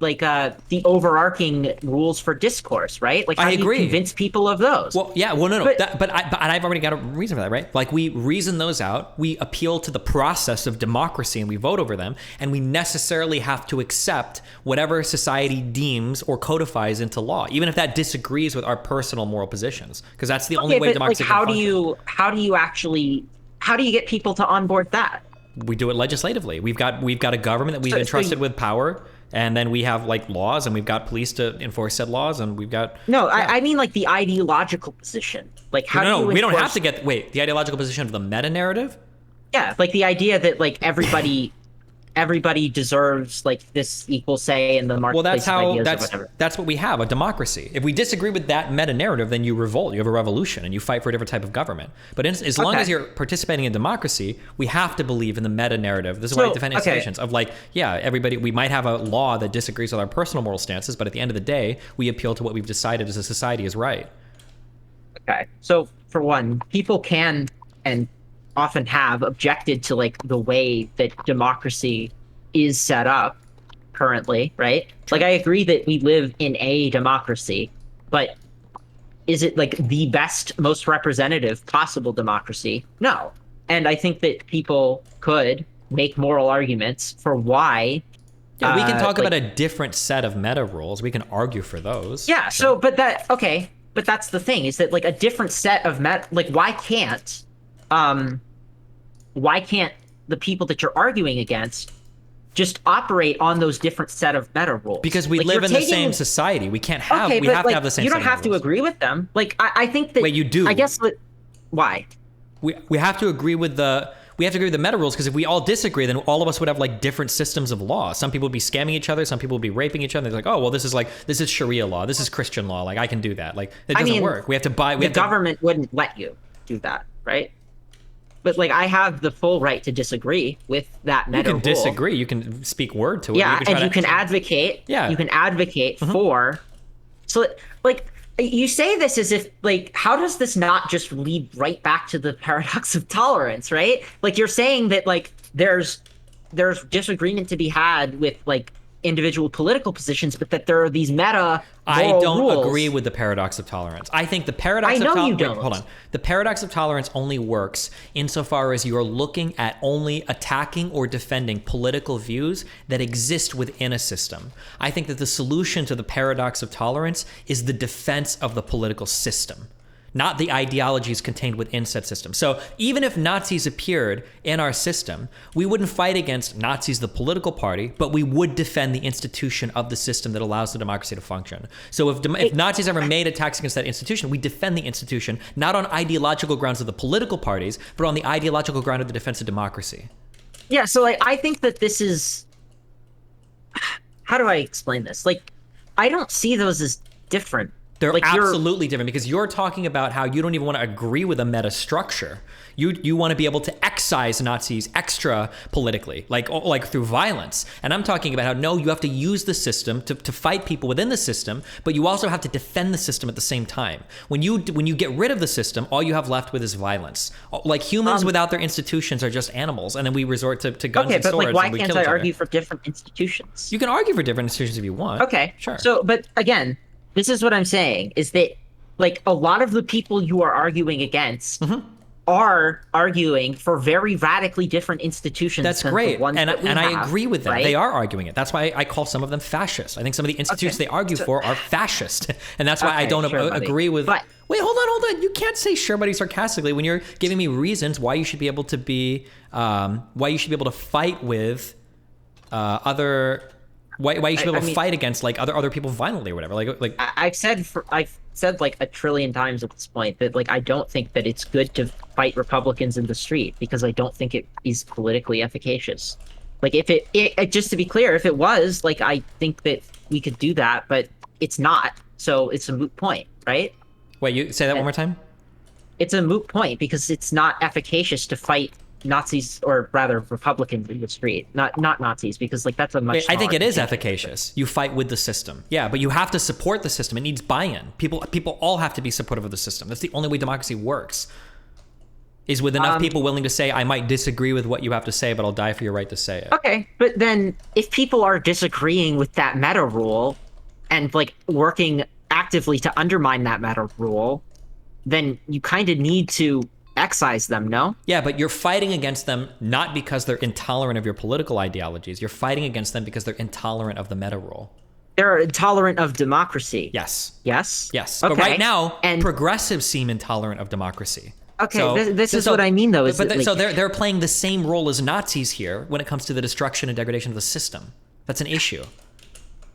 overarching rules for discourse, right? Like, how I do you agree. convince people of those? Well, yeah, well, no. But- But I've already got a reason for that, right? Like, we reason those out, we appeal to the process of democracy, and we vote over them, and we necessarily have to accept whatever society deems or codifies into law, even if that disagrees with our personal moral positions, because that's the only way democracy like, can how function. do you get people to onboard that? We do it legislatively. We've got a government that we've entrusted with power, and then we have like laws, and we've got police to enforce said laws, and we've got No, I mean like the ideological position. Like, how do you we don't enforce- have to get the ideological position of the meta narrative. Yeah, like the idea that like everybody deserves like this equal say in the Well, marketplace of ideas or whatever. that's what we have, a democracy. If we disagree with that meta narrative, then you revolt, you have a revolution, and you fight for a different type of government. But as long as you're participating in democracy, we have to believe in the meta narrative. This is why I defend institutions of like, yeah, everybody, we might have a law that disagrees with our personal moral stances, but at the end of the day, we appeal to what we've decided as a society is right. Okay. So for one, people can and often have objected to like the way that democracy is set up currently, right? Like, I agree that we live in a democracy, but is it like the best, most representative possible democracy? No. And I think that people could make moral arguments for why. Yeah, we can talk about a different set of meta rules. We can argue for those. Yeah. So, but that's the thing, is that like a different set of like, why can't the people that you're arguing against just operate on those different set of meta rules? Because we like, live in the same society. We can't have. Okay, we but, have like, to have the same. You don't set of have to rules. agree with them. Like, I think that. Wait, you do. I guess. Why? We have to agree with the. We have to agree with the meta rules, because if we all disagree, then all of us would have like different systems of law. Some people would be scamming each other. Some people would be raping each other. They're like, oh, well, this is Sharia law. This is Christian law. Like, I can do that. Like, it doesn't work. We have to buy. The government wouldn't let you do that, right? But like, I have the full right to disagree with that meta rule. You can disagree. You can speak word to it. Yeah, and you can advocate. Yeah. You can advocate for. So, like, you say this as if, like, how does this not just lead right back to the paradox of tolerance, right? Like, you're saying that, like, there's disagreement to be had with, like, individual political positions, but that there are these meta I don't rules. agree with the paradox of tolerance. I think the paradox I know of tolerance. you don't. Hold on. The paradox of tolerance only works insofar as you're looking at only attacking or defending political views that exist within a system. I think that the solution to the paradox of tolerance is the defense of the political system, not the ideologies contained within said system. So even if Nazis appeared in our system, we wouldn't fight against Nazis, the political party, but we would defend the institution of the system that allows the democracy to function. So if Nazis ever made attacks against that institution, we defend the institution, not on ideological grounds of the political parties, but on the ideological ground of the defense of democracy. Yeah, so like, I think that this is, how do I explain this? Like, I don't see those as different. They're like, absolutely different, because you're talking about how you don't even want to agree with a meta structure. You want to be able to excise Nazis extra politically, like through violence. And I'm talking about how, no, you have to use the system to fight people within the system, but you also have to defend the system at the same time. When you get rid of the system, all you have left with is violence. Like, humans without their institutions are just animals, and then we resort to guns and swords. Okay, but like, why and we can't kill I each other. argue for different institutions? You can argue for different institutions if you want. Okay, sure. So, but again, this is what I'm saying, is that like, a lot of the people you are arguing against are arguing for very radically different institutions. That's than great, the ones and that we I have, agree with them. right? They are arguing it. That's why I call some of them fascist. I think some of the institutions they argue for are fascist, and that's why I don't agree with. But, wait, hold on. You can't say sure, buddy, sarcastically when you're giving me reasons why you should be able to fight with other. Why you should be able to fight against like other people violently or whatever. Like I've said like a trillion times at this point that like, I don't think that it's good to fight Republicans in the street, because I don't think it is politically efficacious. Like, if it just to be clear, if it was, like, I think that we could do that, but it's not. So it's a moot point, right? Wait, you say that one more time? It's a moot point because it's not efficacious to fight Nazis, or rather Republicans in the street, not Nazis, because like, that's a much. I think it is efficacious. You fight with the system, yeah, but you have to support the system. It needs buy-in. People all have to be supportive of the system. That's the only way democracy works. Is with enough people willing to say, I might disagree with what you have to say, but I'll die for your right to say it. Okay, but then if people are disagreeing with that meta rule and like working actively to undermine that meta rule, then you kind of need to excise them, no? Yeah, but you're fighting against them not because they're intolerant of your political ideologies. You're fighting against them because they're intolerant of the meta rule. They're intolerant of democracy. Yes. Yes? Yes. Okay. But right now, and progressives seem intolerant of democracy. Okay, So, this is what I mean, though. Is so they're playing the same role as Nazis here when it comes to the destruction and degradation of the system. That's an issue.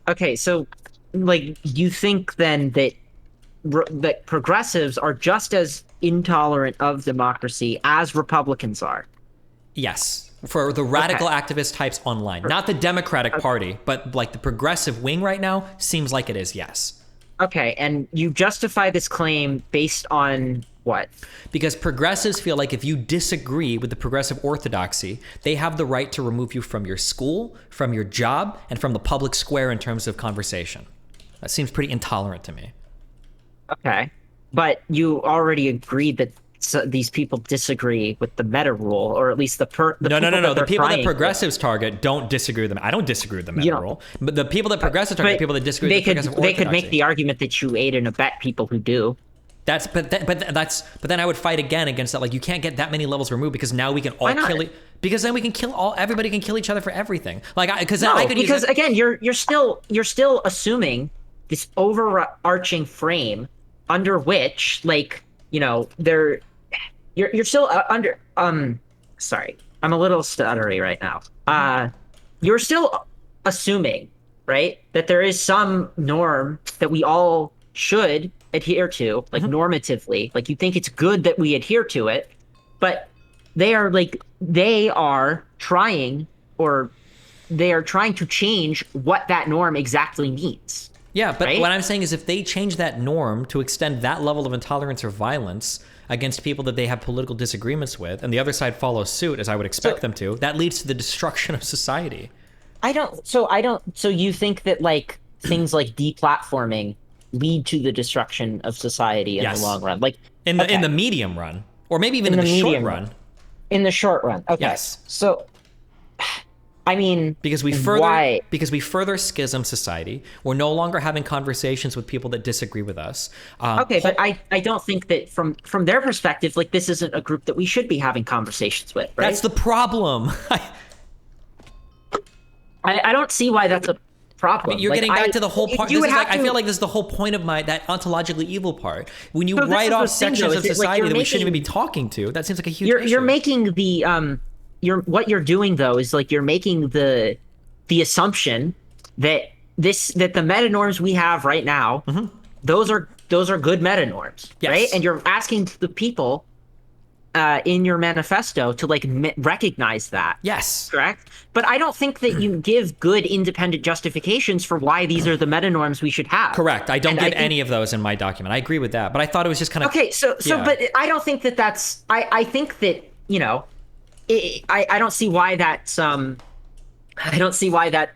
Okay, so like you think then that that progressives are just as intolerant of democracy as Republicans are? Yes. For the radical activist types online. Not the Democratic Party, but like the progressive wing right now seems like it is, yes. Okay, and you justify this claim based on what? Because progressives feel like if you disagree with the progressive orthodoxy, they have the right to remove you from your school, from your job, and from the public square in terms of conversation. That seems pretty intolerant to me. Okay, but you already agreed that these people disagree with the meta rule, or at least the No. The people that progressives target don't disagree with them. I don't disagree with the meta rule. But the people that progressives target are people that disagree with the progressive orthodoxy. They could make the argument that you aid and abet people who do. But then I would fight again against that. Like, you can't get that many levels removed because now we can all kill because then we can kill everybody can kill each other for everything. Like, because again, you're still assuming this overarching frame under which, like, you know, you're still under sorry, I'm a little stuttery right now. You're still assuming, right, that there is some norm that we all should adhere to, like normatively, like you think it's good that we adhere to it, but they are trying to change what that norm exactly means. Yeah, but right? What I'm saying is if they change that norm to extend that level of intolerance or violence against people that they have political disagreements with, and the other side follows suit, as I would expect them to, that leads to the destruction of society. So you think that like things like deplatforming lead to the destruction of society in the long run, like in the medium run, or maybe even in the short run. In the short run, okay. Yes. So, I mean, because we further schism society. We're no longer having conversations with people that disagree with us. Okay, but I don't think that from their perspective, like this isn't a group that we should be having conversations with. Right? That's the problem. I don't see why that's a problem. I mean, you're getting back to the whole part. I feel like this is the whole point of that ontologically evil part. When you write off sections of society that we shouldn't even be talking to, that seems like a huge issue. You're making the what you're doing though is like you're making the assumption that the meta norms we have right now, those are good meta norms, right? And you're asking the people in your manifesto to like recognize that. Yes. Correct? But I don't think that you give good independent justifications for why these are the meta norms we should have. Correct. I don't give any of those in my document. I agree with that. But I thought it was just kind of... Okay, but I don't think that that's... I think that, you know, I don't see why that's... I don't see why that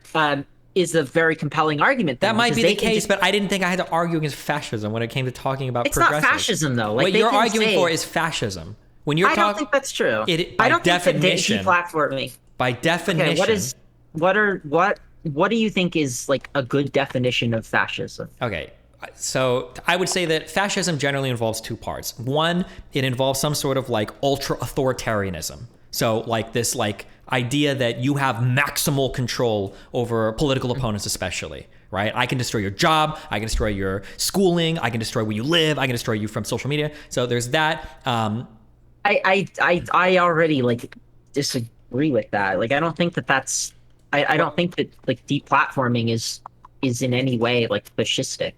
is a very compelling argument. That might be the case, but I didn't think I had to argue against fascism when it came to talking about progressives. It's not fascism, though. Like, what you're arguing for is fascism. When you're I don't think that's true. By definition, deplatforming. By definition. Okay, what do you think is like a good definition of fascism? Okay, so I would say that fascism generally involves two parts. One, it involves some sort of like ultra authoritarianism. So like this like idea that you have maximal control over political opponents, especially. Right? I can destroy your job. I can destroy your schooling. I can destroy where you live. I can destroy you from social media. So there's that. I already like disagree with that. Like I don't think that that's I don't think that like deplatforming is in any way like fascistic.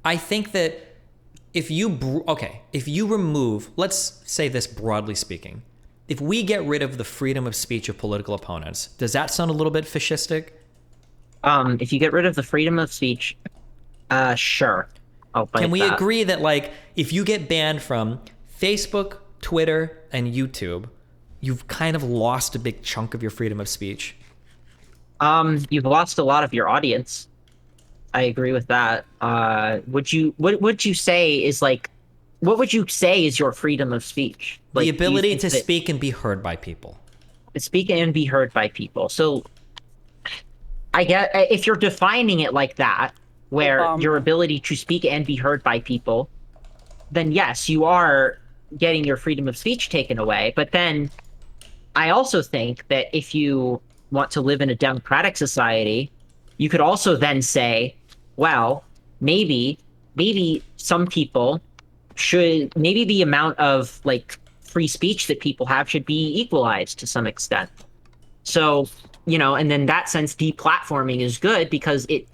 I think that if you remove, let's say this broadly speaking, if we get rid of the freedom of speech of political opponents, does that sound a little bit fascistic? If you get rid of the freedom of speech, sure. Can we agree that like if you get banned from Facebook, Twitter, and YouTube, you've kind of lost a big chunk of your freedom of speech? You've lost a lot of your audience. I agree with that. What would you say is like what would you say is your freedom of speech? The Like, ability to speak and be heard by people. speak and be heard by people. So I get if you're defining it like that, where your ability to speak and be heard by people, then yes, you are getting your freedom of speech taken away. But then I also think that if you want to live in a democratic society, you could also then say, well, maybe some people should, maybe the amount of like free speech that people have should be equalized to some extent. So, and then in that sense, deplatforming is good because it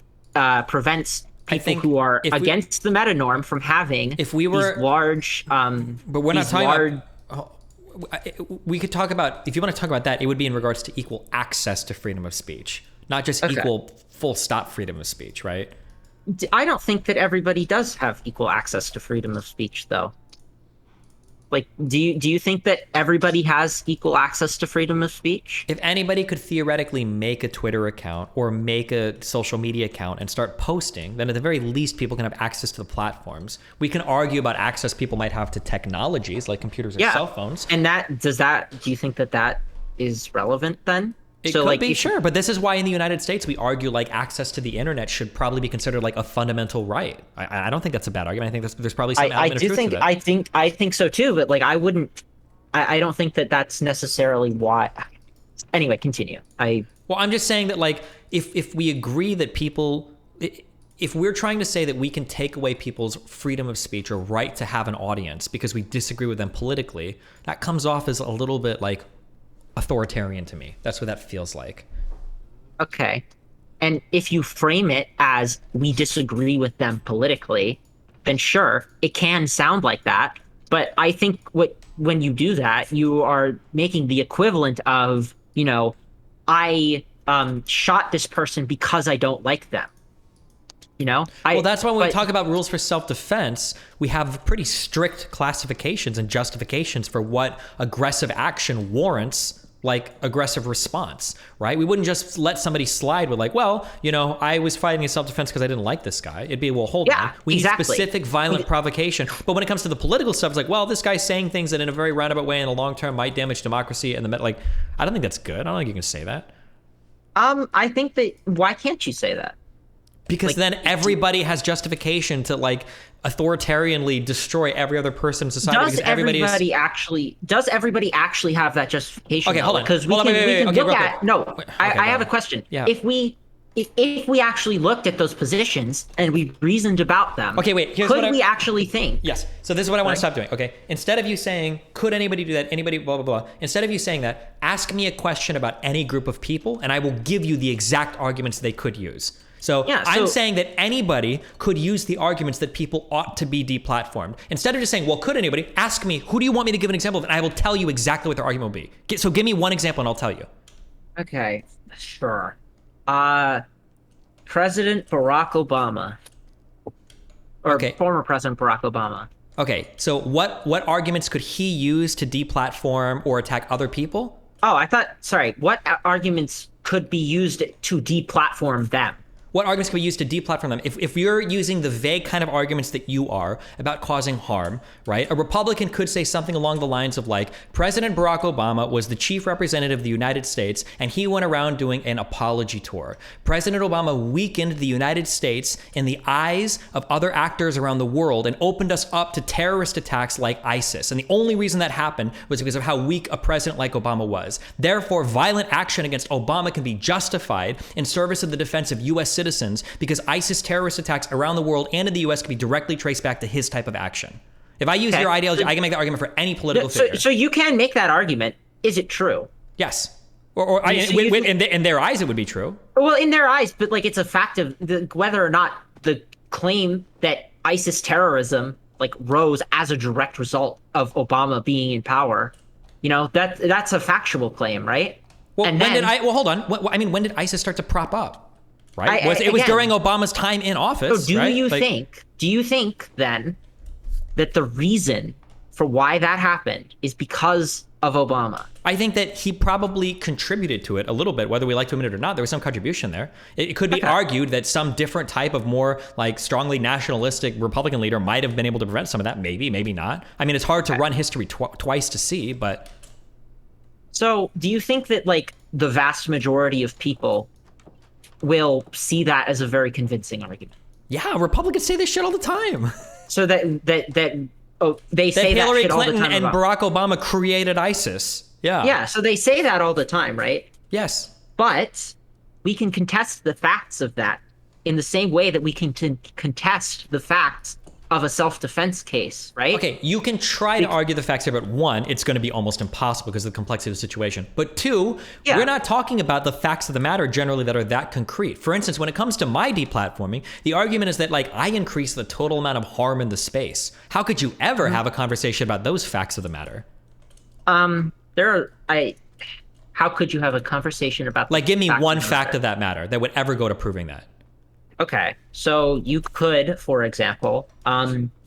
prevents people who are against the meta norm from having these large, but we're not talking about. We could talk about, if you want to talk about that, it would be in regards to equal access to freedom of speech, not just equal full stop freedom of speech, right? I don't think that everybody does have equal access to freedom of speech, though. Like, do you think that everybody has equal access to freedom of speech? If anybody could theoretically make a Twitter account or make a social media account and start posting, then at the very least, people can have access to the platforms. We can argue about access people might have to technologies like computers or cell phones. And do you think that is relevant then? It could be, sure, but this is why in the United States we argue like access to the internet should probably be considered like a fundamental right. I don't think that's a bad argument. I think there's probably some element of truth to that. I think so too, but like I don't think that that's necessarily why. Anyway, continue. Well, I'm just saying that like if we agree that people, if we're trying to say that we can take away people's freedom of speech or right to have an audience because we disagree with them politically, that comes off as a little bit like authoritarian to me. That's what that feels like. Okay. And if you frame it as we disagree with them politically, then sure, it can sound like that. But I think when you do that, you are making the equivalent of, I shot this person because I don't like them. Well, that's why when we talk about rules for self-defense, we have pretty strict classifications and justifications for what aggressive action warrants, like aggressive response, right? We wouldn't just let somebody slide with like, well, I was fighting in self-defense because I didn't like this guy. It'd be, well, hold on. We need specific violent provocation. But when it comes to the political stuff, it's like, well, this guy's saying things that in a very roundabout way in the long term might damage democracy. And I don't think that's good. I don't think you can say that. I think that, why can't you say that? Because then everybody has justification to like authoritarianly destroy every other person in society. Does everybody actually have that justification? Okay, hold on. Because I have a question. Yeah. If we actually looked at those positions and we reasoned about them, okay, wait. Could we actually think? Yes. So this is what I want to stop doing. Okay. Instead of you saying, could anybody do that? Anybody, blah blah blah. Instead of you saying that, ask me a question about any group of people, and I will give you the exact arguments they could use. So I'm saying that anybody could use the arguments that people ought to be deplatformed. Instead of just saying, well, could anybody? Ask me, who do you want me to give an example of? And I will tell you exactly what their argument will be. So give me one example and I'll tell you. Okay, sure. President Barack Obama. Or former President Barack Obama. Okay, so what arguments could he use to deplatform or attack other people? Oh, what arguments could be used to deplatform them? What arguments can we use to deplatform them? If you're using the vague kind of arguments that you are about causing harm, right? A Republican could say something along the lines of like, President Barack Obama was the chief representative of the United States, and he went around doing an apology tour. President Obama weakened the United States in the eyes of other actors around the world and opened us up to terrorist attacks like ISIS. And the only reason that happened was because of how weak a president like Obama was. Therefore, violent action against Obama can be justified in service of the defense of U.S. citizens because ISIS terrorist attacks around the world and in the US can be directly traced back to his type of action. If I use your ideology, I can make that argument for any political figure. So you can make that argument. Is it true? Yes. In their eyes, it would be true. Well, in their eyes, but like it's a fact of whether or not the claim that ISIS terrorism like rose as a direct result of Obama being in power, that's a factual claim, right? Well, hold on. When did ISIS start to prop up? Right? It was during Obama's time in office. So do you think then that the reason for why that happened is because of Obama. I think that he probably contributed to it a little bit, whether we like to admit it or not. There was some contribution there. It could be argued that some different type of more like strongly nationalistic Republican leader might have been able to prevent some of that. Maybe, maybe not. I mean, it's hard to run history twice to see, but. So do you think that like the vast majority of people will see that as a very convincing argument? Yeah, Republicans say this shit all the time. So they say that Hillary shit all the Clinton time and about Barack Obama created ISIS. Yeah. Yeah, so they say that all the time, right? Yes. But we can contest the facts of that in the same way that we can contest the facts of a self-defense case, right? Okay, you can try to argue the facts here, but one, it's going to be almost impossible because of the complexity of the situation. But two, we're not talking about the facts of the matter generally that are that concrete. For instance, when it comes to my deplatforming, the argument is that like I increase the total amount of harm in the space. How could you ever have a conversation about those facts of the matter? How could you have a conversation about like give me one fact of that matter that would ever go to proving that? Okay, so you could, for example,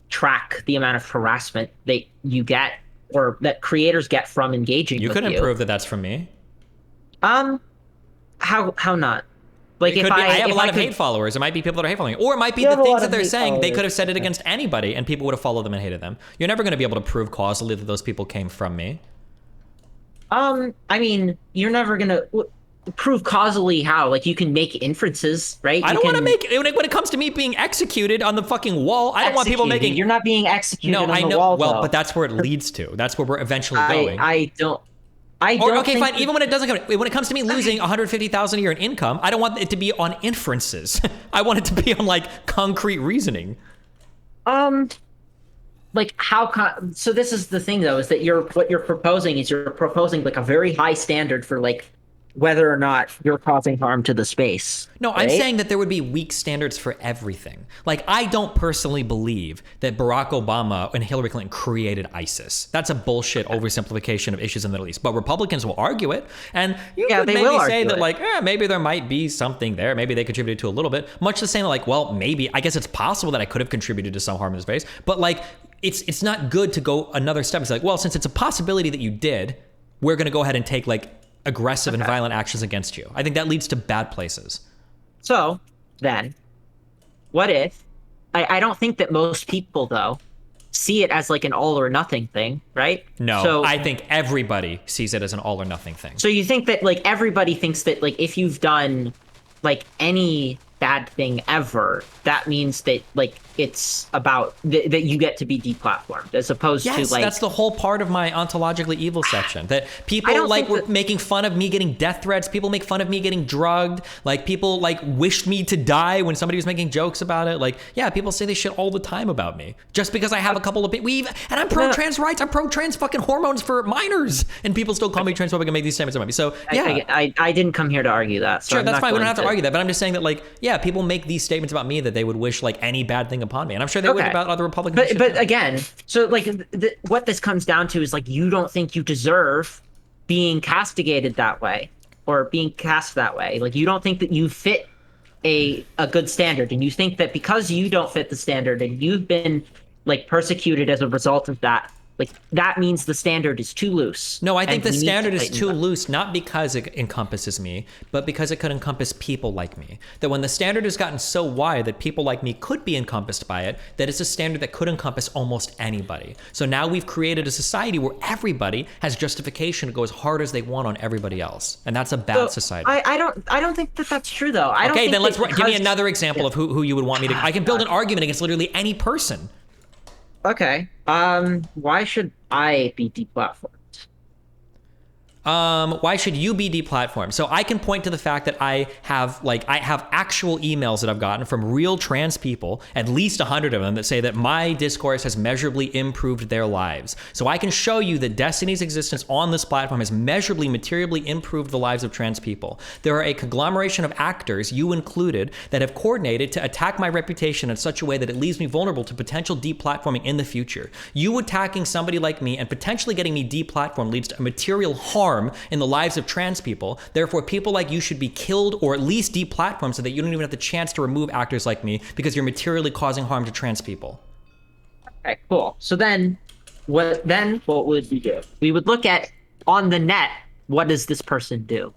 track the amount of harassment that you get or that creators get from engaging with you. You couldn't prove that that's from me. How not? Like if I have a lot of hate followers. It might be people that are hate following. Or it might be the things that they're saying, they could have said it against anybody and people would have followed them and hated them. You're never going to be able to prove causally that those people came from me. I mean, you're never going to prove causally how. Like, you can make inferences, right? I don't want to make, when it comes to me being executed on the fucking wall, I don't want people making... You're not being executed on the wall, No, I know. Well, though. but that's where it leads to. That's where we're eventually going. I don't okay, fine. Even when it doesn't come, when it comes to me losing $150,000 a year in income, I don't want it to be on inferences. I want it to be on like concrete reasoning. Like so this is the thing though, is that what you're proposing like a very high standard for like whether or not you're causing harm to the space. No, right? I'm saying that there would be weak standards for everything. Like, I don't personally believe that Barack Obama and Hillary Clinton created ISIS. That's a bullshit oversimplification of issues in the Middle East. But Republicans will argue it. And you could maybe say that, like, maybe there might be something there. Maybe they contributed to a little bit. Much the same, like, well, maybe, I guess it's possible that I could have contributed to some harm in the space. But, like, it's not good to go another step. It's like, well, since it's a possibility that you did, we're going to go ahead and take, like, aggressive and violent actions against you. I think that leads to bad places. So then, what if, I don't think that most people though see it as like an all or nothing thing, right? No, so, I think everybody sees it as an all or nothing thing. So you think that like everybody thinks that like if you've done like any bad thing ever, that means that like it's about that you get to be deplatformed, as opposed to like... that's the whole part of my ontologically evil section, that people like were making fun of me getting death threats, people make fun of me getting drugged, like people like wished me to die when somebody was making jokes about it. Like, yeah, people say this shit all the time about me just because I have a couple of and I'm pro trans rights, I'm pro trans fucking hormones for minors, and people still call me transphobic and make these statements about me. So yeah, I didn't come here to argue that. So sure, that's fine. We don't have to argue that, but I'm just saying that like, yeah, people make these statements about me that they would wish like any bad thing upon me, and I'm sure they would about other Republicans. But again, so like what this comes down to is like you don't think you deserve being castigated that way or being cast that way. Like you don't think that you fit a good standard, and you think that because you don't fit the standard and you've been like persecuted as a result of that, like that means the standard is too loose. No, I think the standard is too loose, not because it encompasses me, but because it could encompass people like me. That when the standard has gotten so wide that people like me could be encompassed by it, that it's a standard that could encompass almost anybody. So now we've created a society where everybody has justification to go as hard as they want on everybody else, and that's a bad society. I don't think that that's true though. Okay, then let's give me another example of who you would want me to. I can build an argument against literally any person. Okay. Why should I be deplatformed? Why should you be deplatformed? So I can point to the fact that I have actual emails that I've gotten from real trans people, at least 100 of them, that say that my discourse has measurably improved their lives. So I can show you that Destiny's existence on this platform has measurably, materially improved the lives of trans people. There are a conglomeration of actors, you included, that have coordinated to attack my reputation in such a way that it leaves me vulnerable to potential deplatforming in the future. You attacking somebody like me and potentially getting me deplatformed leads to material harm in the lives of trans people. Therefore, people like you should be killed or at least deplatformed so that you don't even have the chance to remove actors like me because you're materially causing harm to trans people. Okay, cool. So then what would we do? We would look at on the net, what does this person do,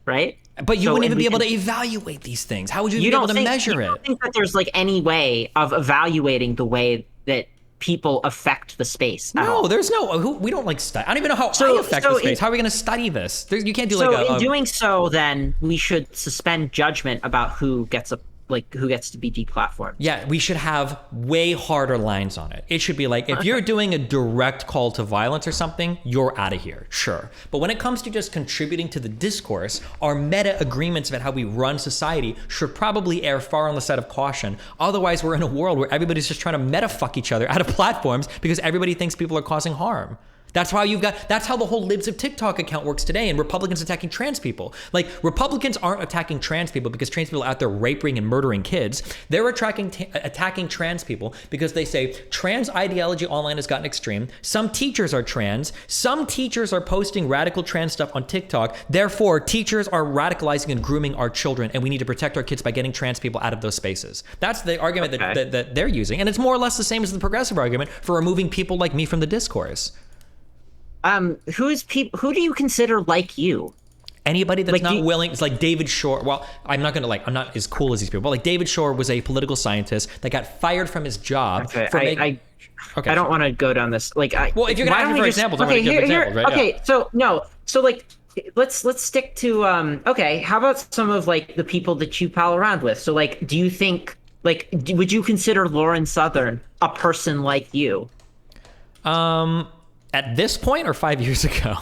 right? But you So, wouldn't and even we be able can- to evaluate these things. How would you You be able don't to think measure you it? don't think that there's like any way of evaluating the way that people affect the space at No, all? there's no. We don't like study. I don't even know how So- I affect so the space. in- How are we going to study this? You can't do So like in doing so, then we should suspend judgment about who gets to be deplatformed. Yeah, we should have way harder lines on it. It should be like, if you're doing a direct call to violence or something, you're out of here, sure. But when it comes to just contributing to the discourse, our meta agreements about how we run society should probably err far on the side of caution. Otherwise, we're in a world where everybody's just trying to meta fuck each other out of platforms because everybody thinks people are causing harm. That's how the whole Libs of TikTok account works today, and Republicans attacking trans people. Like, Republicans aren't attacking trans people because trans people are out there raping and murdering kids. They're attacking trans people because they say trans ideology online has gotten extreme. Some teachers are trans. Some teachers are posting radical trans stuff on TikTok. Therefore, teachers are radicalizing and grooming our children, and we need to protect our kids by getting trans people out of those spaces. That's the argument that they're using, and it's more or less the same as the progressive argument for removing people like me from the discourse. Who do you consider like you? Anybody that's Like, not willing, it's like David Shore. Well, I'm not as cool as these people, but like David Shore was a political scientist that got fired from his job Okay, for making. I don't want to go down this. Like, Well, if you're gonna why ask don't me for we just- examples, I'm gonna give examples, right? Okay, so no, so like, let's stick to okay. How about some of like the people that you pal around with? So like, do you think would you consider Lauren Southern a person like you? At this point or 5 years ago?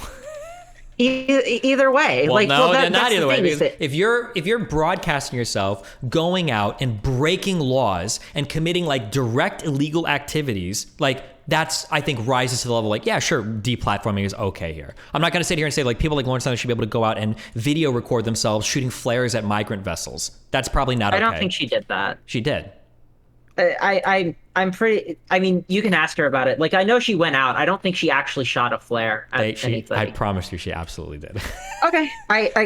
Either way, Well, no, that's not the either way. thing, is Because that- if you're broadcasting yourself, going out and breaking laws and committing like direct illegal activities, like that's, I think, rises to the level like, yeah, sure, deplatforming is okay here. I'm not going to sit here and say like people like Lauren Southern should be able to go out and video record themselves shooting flares at migrant vessels. That's probably not okay. I don't think she did that. She did. I'm pretty. I mean, you can ask her about it. Like, I know she went out. I don't think she actually shot a flare at I anybody. promise you, she absolutely did. Okay,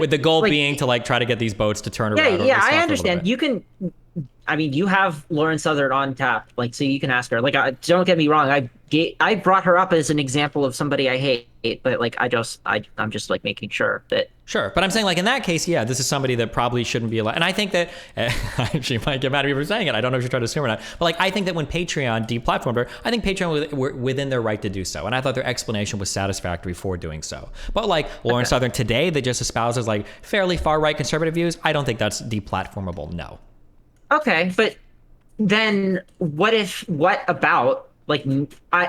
With the goal like, being to like try to get these boats to turn yeah, around. or yeah. stop for a I little understand. bit. You can. I mean, you have Lauren Southern on tap, like, so you can ask her. Like, don't get me wrong. I brought her up as an example of somebody I hate, but like, I'm just like making sure that. Sure, but I'm saying like in that case, yeah, this is somebody that probably shouldn't be allowed. And I think that she might get mad at me for saying it. I don't know if she's trying to assume or not. But like, I think that when Patreon deplatformed her, I think Patreon were within their right to do so, and I thought their explanation was satisfactory for doing so. But like Lauren Southern today, that just espouses like fairly far right conservative views, I don't think that's deplatformable. No. Okay, but then what about like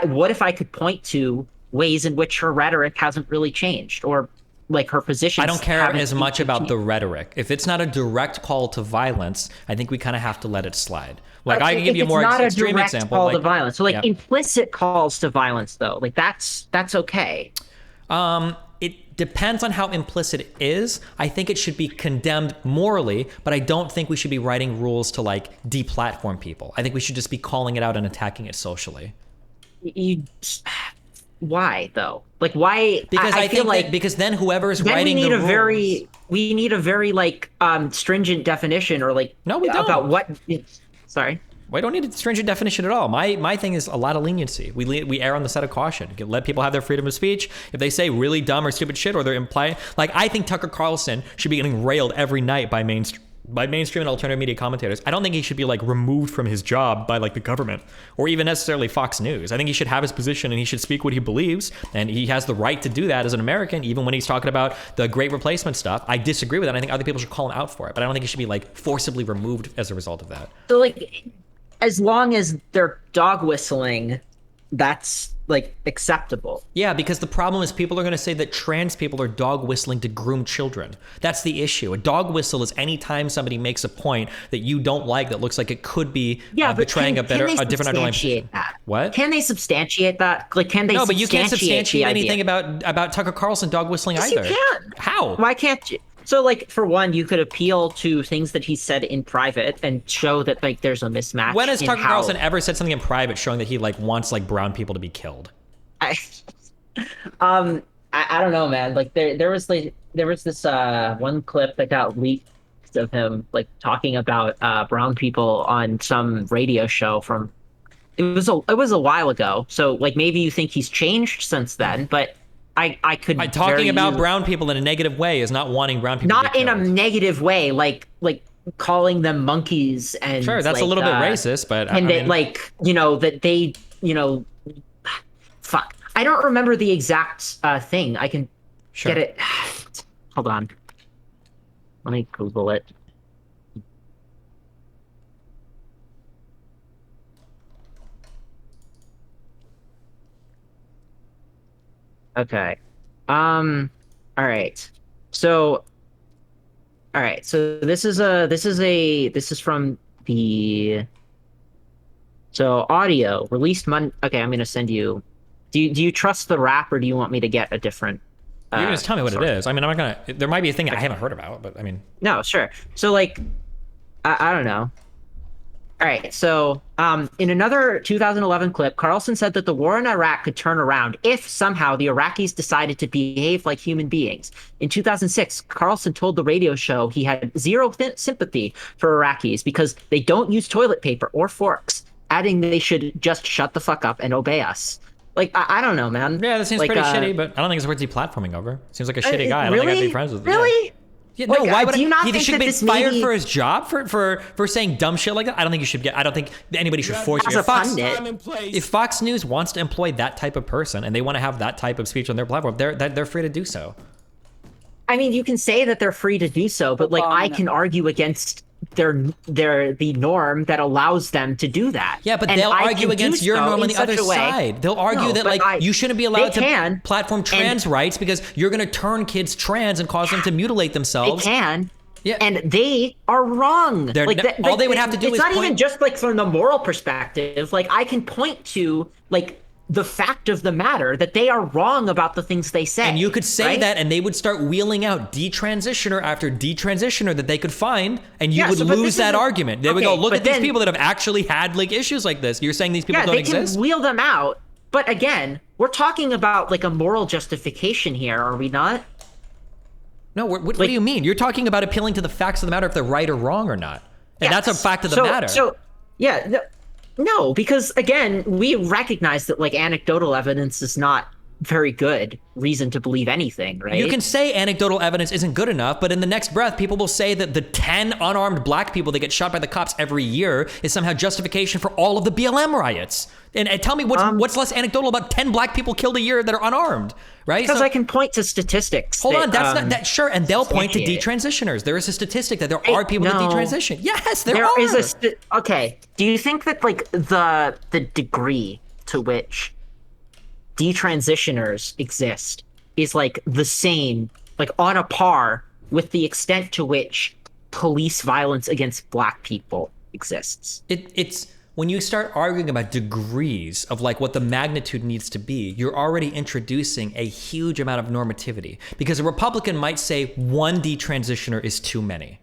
what if I could point to ways in which her rhetoric hasn't really changed, or like her position? I don't care as much about the rhetoric. If it's not a direct call to violence, I think we kind of have to let it slide. Like I can give you a more extreme example. Call like, to violence. So like yeah. implicit calls to violence, though, like that's okay. It depends on how implicit it is. I think it should be condemned morally, but I don't think we should be writing rules to like deplatform people. I think we should just be calling it out and attacking it socially. Why though? Like why? Because I feel think like that, because then whoever is then writing the rules, we need a very like stringent definition, or like No, we don't. about what. Sorry. we don't need a stringent definition at all. My thing is a lot of leniency. We err on the side of caution. Let people have their freedom of speech. If they say really dumb or stupid shit, or they're implying, like I think Tucker Carlson should be getting railed every night by mainstream and alternative media commentators. I don't think he should be like removed from his job by like the government or even necessarily Fox News. I think he should have his position and he should speak what he believes, and he has the right to do that as an American, even when he's talking about the Great Replacement stuff. I disagree with that. I think other people should call him out for it, but I don't think he should be like forcibly removed as a result of that. So like, as long as they're dog whistling, that's like acceptable. Yeah, because the problem is people are going to say that trans people are dog whistling to groom children. That's the issue. A dog whistle is any time somebody makes a point that you don't like that looks like it could be betraying a different underlying position. That? What? Can they substantiate that? Like, can they? No, but you can't substantiate anything idea? about Tucker Carlson dog whistling Yes, either. you can. How? Why can't you? So, like, for one, you could appeal to things that he said in private and show that like there's a mismatch. When has in Tucker how- Carlson ever said something in private showing that he like wants like brown people to be killed? I don't know, man. Like there was this one clip that got leaked of him like talking about brown people on some radio show from it was a while ago. So like maybe you think he's changed since then, but I could Talking about easily, brown people in a negative way is not wanting brown people to not get in a killed. negative way, like calling them monkeys Sure, and that's a like little bit racist, but I and that mean, like that they fuck. I don't remember the exact thing. I can sure. get it. Hold on. Let me Google it. Okay. All right. So, all right. So this is from the so audio released Mon. Okay, I'm gonna send you. Do you trust the rap or do you want me to get a different You can just tell me what it source? is. I mean, I'm not gonna. There might be a thing I haven't heard about, but I mean, No, sure. So like, I don't know. All right, so in another 2011 clip, Carlson said that the war in Iraq could turn around if somehow the Iraqis decided to behave like human beings. In 2006, Carlson told the radio show he had zero sympathy for Iraqis because they don't use toilet paper or forks, adding they should just shut the fuck up and obey us. Like, I don't know, man. yeah, that seems Like, pretty shitty. But I don't think it's worth deplatforming over. Seems like a shitty guy. I don't think really? I'd be friends with him. Really? Yeah, Like, no, why would do you not he think should that be this fired maybe- for his job for saying dumb shit like that? I don't think you should get. I don't think anybody should force As you. a pundit. If Fox News wants to employ that type of person and they want to have that type of speech on their platform, they're free to do so. I mean, you can say that they're free to do so, but like I can argue against the norm that allows them to do that. Yeah, but And they'll I argue can against do your so norm on in the other such a way- side. They'll argue No, that but like you shouldn't be allowed they can, to platform trans rights because you're going to turn kids trans and cause them to mutilate They themselves. can. Yeah. And they are wrong. They're Like no- all they would have to do it's is not even point- just like from the moral perspective. Like I can point to like the fact of the matter that they are wrong about the things they say. And you could say right? that, and they would start wheeling out detransitioner after detransitioner that they could find, and you Yeah, would so- but lose this that isn't- argument. They would okay, go, look but at these then- people that have actually had like issues like this. You're saying these people Yeah, don't they exist? can wheel them out. But again, we're talking about like a moral justification here, are we not? No, what do you mean? You're talking about appealing to the facts of the matter if they're right or wrong or not. And that's a Yes. fact of the So- matter. So, yeah, no, because again, we recognize that like anecdotal evidence is not very good reason to believe anything, right? You can say anecdotal evidence isn't good enough, but in the next breath, people will say that the 10 unarmed black people that get shot by the cops every year is somehow justification for all of the BLM riots. And tell me what's less anecdotal about 10 black people killed a year that are unarmed, right? Because So- I can point to statistics. Hold that, on, that's not that sure, and they'll point to substantiate it. detransitioners. There is a statistic that there are people that no. detransition. Yes, there There are. is okay. Do you think that like the degree to which detransitioners exist is like the same, like on a par with the extent to which police violence against black people exists? It's when you start arguing about degrees of like what the magnitude needs to be, you're already introducing a huge amount of normativity. Because a Republican might say one detransitioner is too many.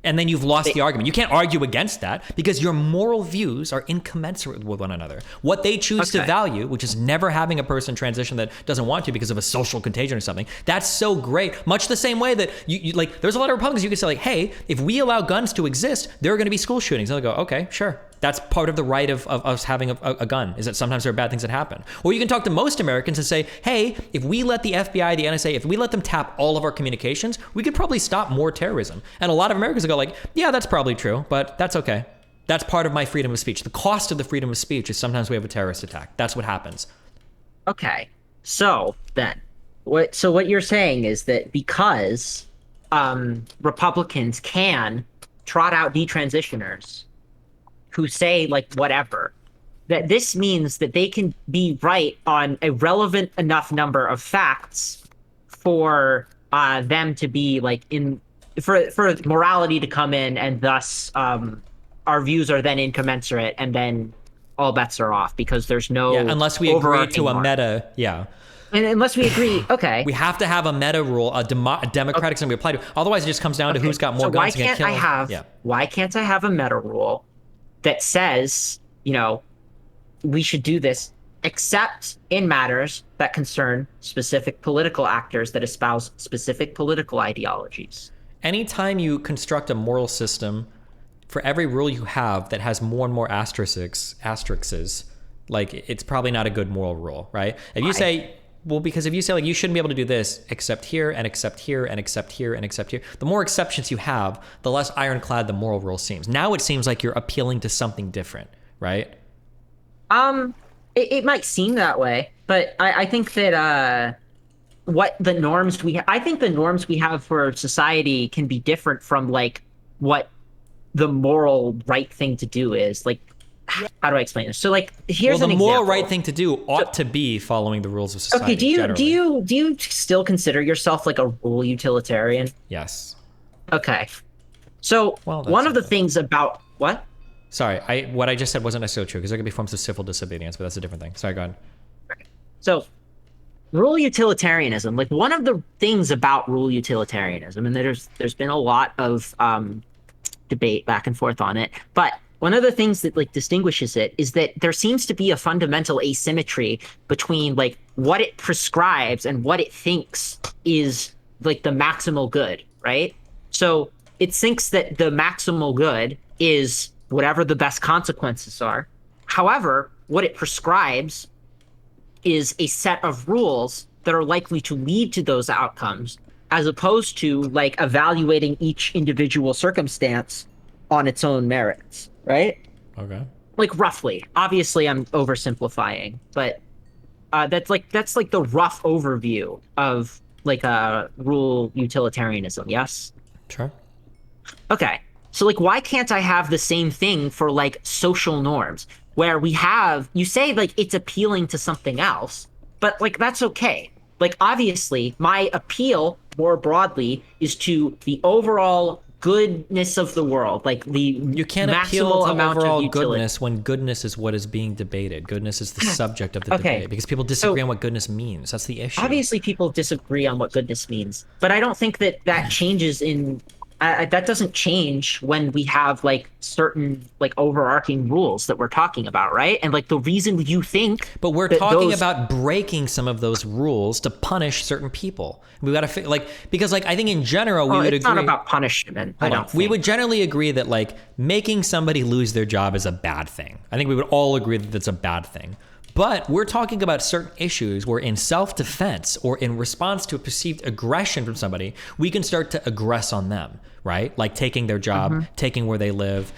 And then you've lost the argument. You can't argue against that because your moral views are incommensurate with one another. What they choose to Okay. value, which is never having a person transition that doesn't want to because of a social contagion or something, that's so great. Much the same way that you like, there's a lot of Republicans you can say like, hey, if we allow guns to exist, there are going to be school shootings. And they'll go, okay, sure. That's part of the right of us having a gun, is that sometimes there are bad things that happen. Or you can talk to most Americans and say, hey, if we let the FBI, the NSA, if we let them tap all of our communications, we could probably stop more terrorism. And a lot of Americans will go like, yeah, that's probably true, but that's okay. That's part of my freedom of speech. The cost of the freedom of speech is sometimes we have a terrorist attack. That's what happens. Okay. So then, what you're saying is that because Republicans can trot out detransitioners who say like whatever, that this means that they can be right on a relevant enough number of facts for them to be like for morality to come in, and thus our views are then incommensurate, and then all bets are off because there's no Unless we agree overarching to a mark. meta, And unless we agree, okay. We have to have a meta rule, a democratic system we apply to. Otherwise, it just comes down to who's got more so guns and can kill. why can't I have a meta rule that says, we should do this except in matters that concern specific political actors that espouse specific political ideologies? Anytime you construct a moral system for every rule you have that has more and more asterisks, like it's probably not a good moral rule, right? If you say, well, because if you say like you shouldn't be able to do this except here and except here and except here and except here, the more exceptions you have, the less ironclad the moral rule seems. Now it seems like you're appealing to something different, right? It might seem that way, but I think that what the norms I think the norms we have for society can be different from like what the moral right thing to do is. Like, how do I explain this? So like, here's an example. Well, the moral right thing to do ought to be following the rules of society. Okay, do you still consider yourself like a rule utilitarian? Yes. Okay. So one of the things about what? Sorry, what I just said wasn't necessarily true, because there could be forms of civil disobedience, but that's a different thing. Sorry, go ahead. So rule utilitarianism, like one of the things about rule utilitarianism, and there's been a lot of debate back and forth on it, but one of the things that like distinguishes it is that there seems to be a fundamental asymmetry between like what it prescribes and what it thinks is like the maximal good, right? So it thinks that the maximal good is whatever the best consequences are. However, what it prescribes is a set of rules that are likely to lead to those outcomes, as opposed to like evaluating each individual circumstance on its own merits, right? Okay. Like roughly. Obviously, I'm oversimplifying, but that's like the rough overview of like rule utilitarianism. Yes. Sure. Okay. So like, why can't I have the same thing for like social norms, where you say like it's appealing to something else, but like that's okay. Like obviously, my appeal more broadly is to the overall goodness of the world, like you can't appeal to overall goodness when goodness is what is being debated. Goodness is the subject of the debate, because people disagree on what goodness means. That's the issue. Obviously, people disagree on what goodness means, but I don't think that changes in. That doesn't change when we have like certain like overarching rules that we're talking about, right? And like the reason you think, but we're talking about breaking some of those rules to punish certain people. We got to like, because like I think in general we would agree. It's not about punishment. We would generally agree that like making somebody lose their job is a bad thing. I think we would all agree that that's a bad thing. But we're talking about certain issues where in self-defense or in response to a perceived aggression from somebody, we can start to aggress on them, right? Like taking their job, taking where they live,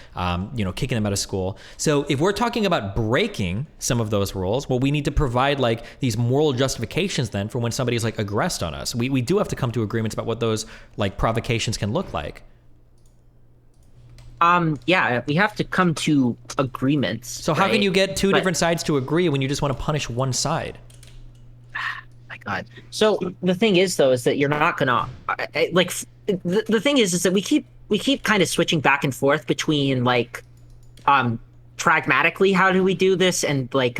kicking them out of school. So if we're talking about breaking some of those rules, well, we need to provide like these moral justifications then for when somebody's like aggressed on us. We do have to come to agreements about what those like provocations can look like. Yeah, we have to come to agreements. So how can you get two different sides to agree when you just want to punish one side? My God. So the thing is, though, is that you're not gonna like. The thing is that we keep kind of switching back and forth between like, pragmatically, how do we do this, and like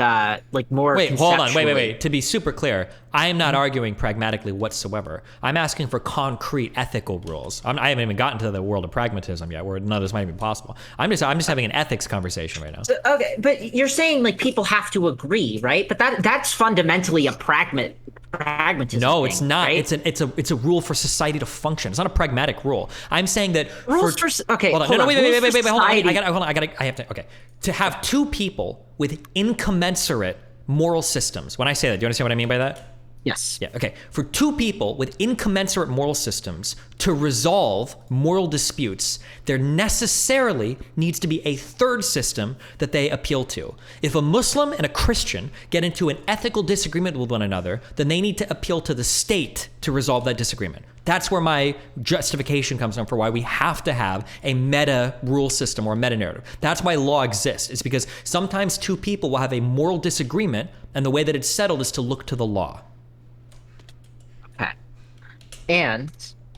more. Wait, hold on, wait. To be super clear, I am not arguing pragmatically whatsoever. I'm asking for concrete ethical rules. I haven't even gotten to the world of pragmatism yet, where none of this might be possible. I'm just having an ethics conversation right now. So, okay, but you're saying like people have to agree, right? But that's fundamentally a pragmatism. No, it's not. Right? It's a rule for society to function. It's not a pragmatic rule. I'm saying that rules okay. Hold on. Wait. Hold on. I have to. Okay, to have two people with incommensurate moral systems. When I say that, do you understand what I mean by that? Yes. Yeah, okay. For two people with incommensurate moral systems to resolve moral disputes, there necessarily needs to be a third system that they appeal to. If a Muslim and a Christian get into an ethical disagreement with one another, then they need to appeal to the state to resolve that disagreement. That's where my justification comes from for why we have to have a meta rule system or a meta narrative. That's why law exists. It's because sometimes two people will have a moral disagreement, and the way that it's settled is to look to the law. And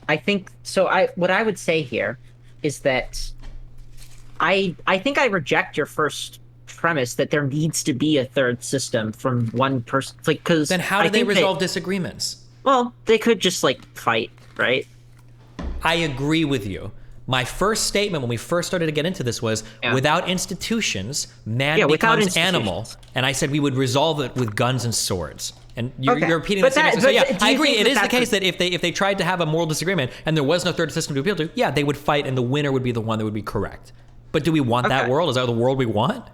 I think so. What I would say here is that I think I reject your first premise that there needs to be a third system from one person. Like, because then how do they resolve disagreements? Well, they could just like fight, right? I agree with you. My first statement when we first started to get into this was, without institutions, man becomes animal. And I said we would resolve it with guns and swords. And you're repeating the same. So yeah, I agree. It is the case that if they tried to have a moral disagreement and there was no third system to appeal to, yeah, they would fight and the winner would be the one that would be correct. But do we want that Okay. world? Is that the world we want?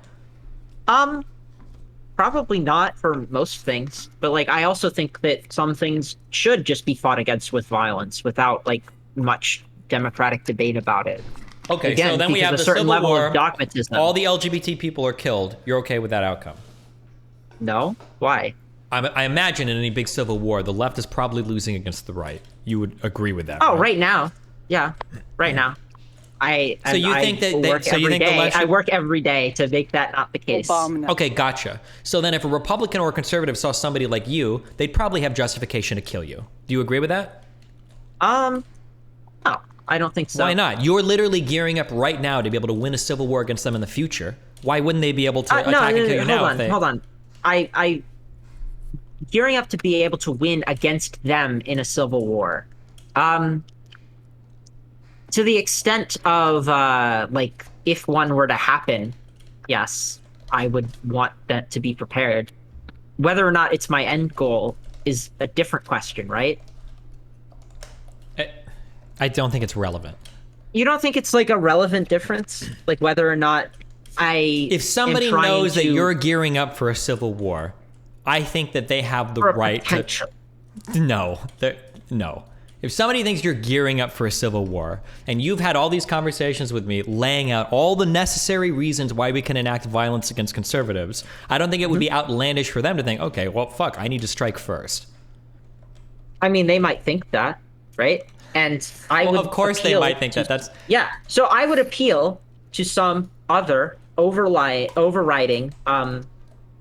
Probably not for most things, but like I also think that some things should just be fought against with violence without like much democratic debate about it. Okay, Again, so then we because have a the certain Civil level War. of dogmatism. All the LGBT people are killed. You're okay with that outcome? No? Why? I imagine in any big civil war, the left is probably losing against the right. You would agree with that? Oh, right now. Yeah, right now. So you think that the left I should... work every day to make that not the case. Okay, gotcha. So then if a Republican or a conservative saw somebody like you, they'd probably have justification to kill you. Do you agree with that? No, I don't think so. Why not? You're literally gearing up right now to be able to win a civil war against them in the future. Why wouldn't they be able to attack and kill you now? Hold on. I gearing up to be able to win against them in a civil war. To the extent of like if one were to happen, yes, I would want that to be prepared. Whether or not it's my end goal is a different question, right? I don't think it's relevant. You don't think it's like a relevant difference, like whether or not if somebody knows that you're gearing up for a civil war, I think that they have the right to. No. If somebody thinks you're gearing up for a civil war, and you've had all these conversations with me laying out all the necessary reasons why we can enact violence against conservatives, I don't think it would be outlandish for them to think, okay, well, fuck, I need to strike first. I mean, they might think that, right? And of course they might think that. Yeah. So I would appeal to some other overriding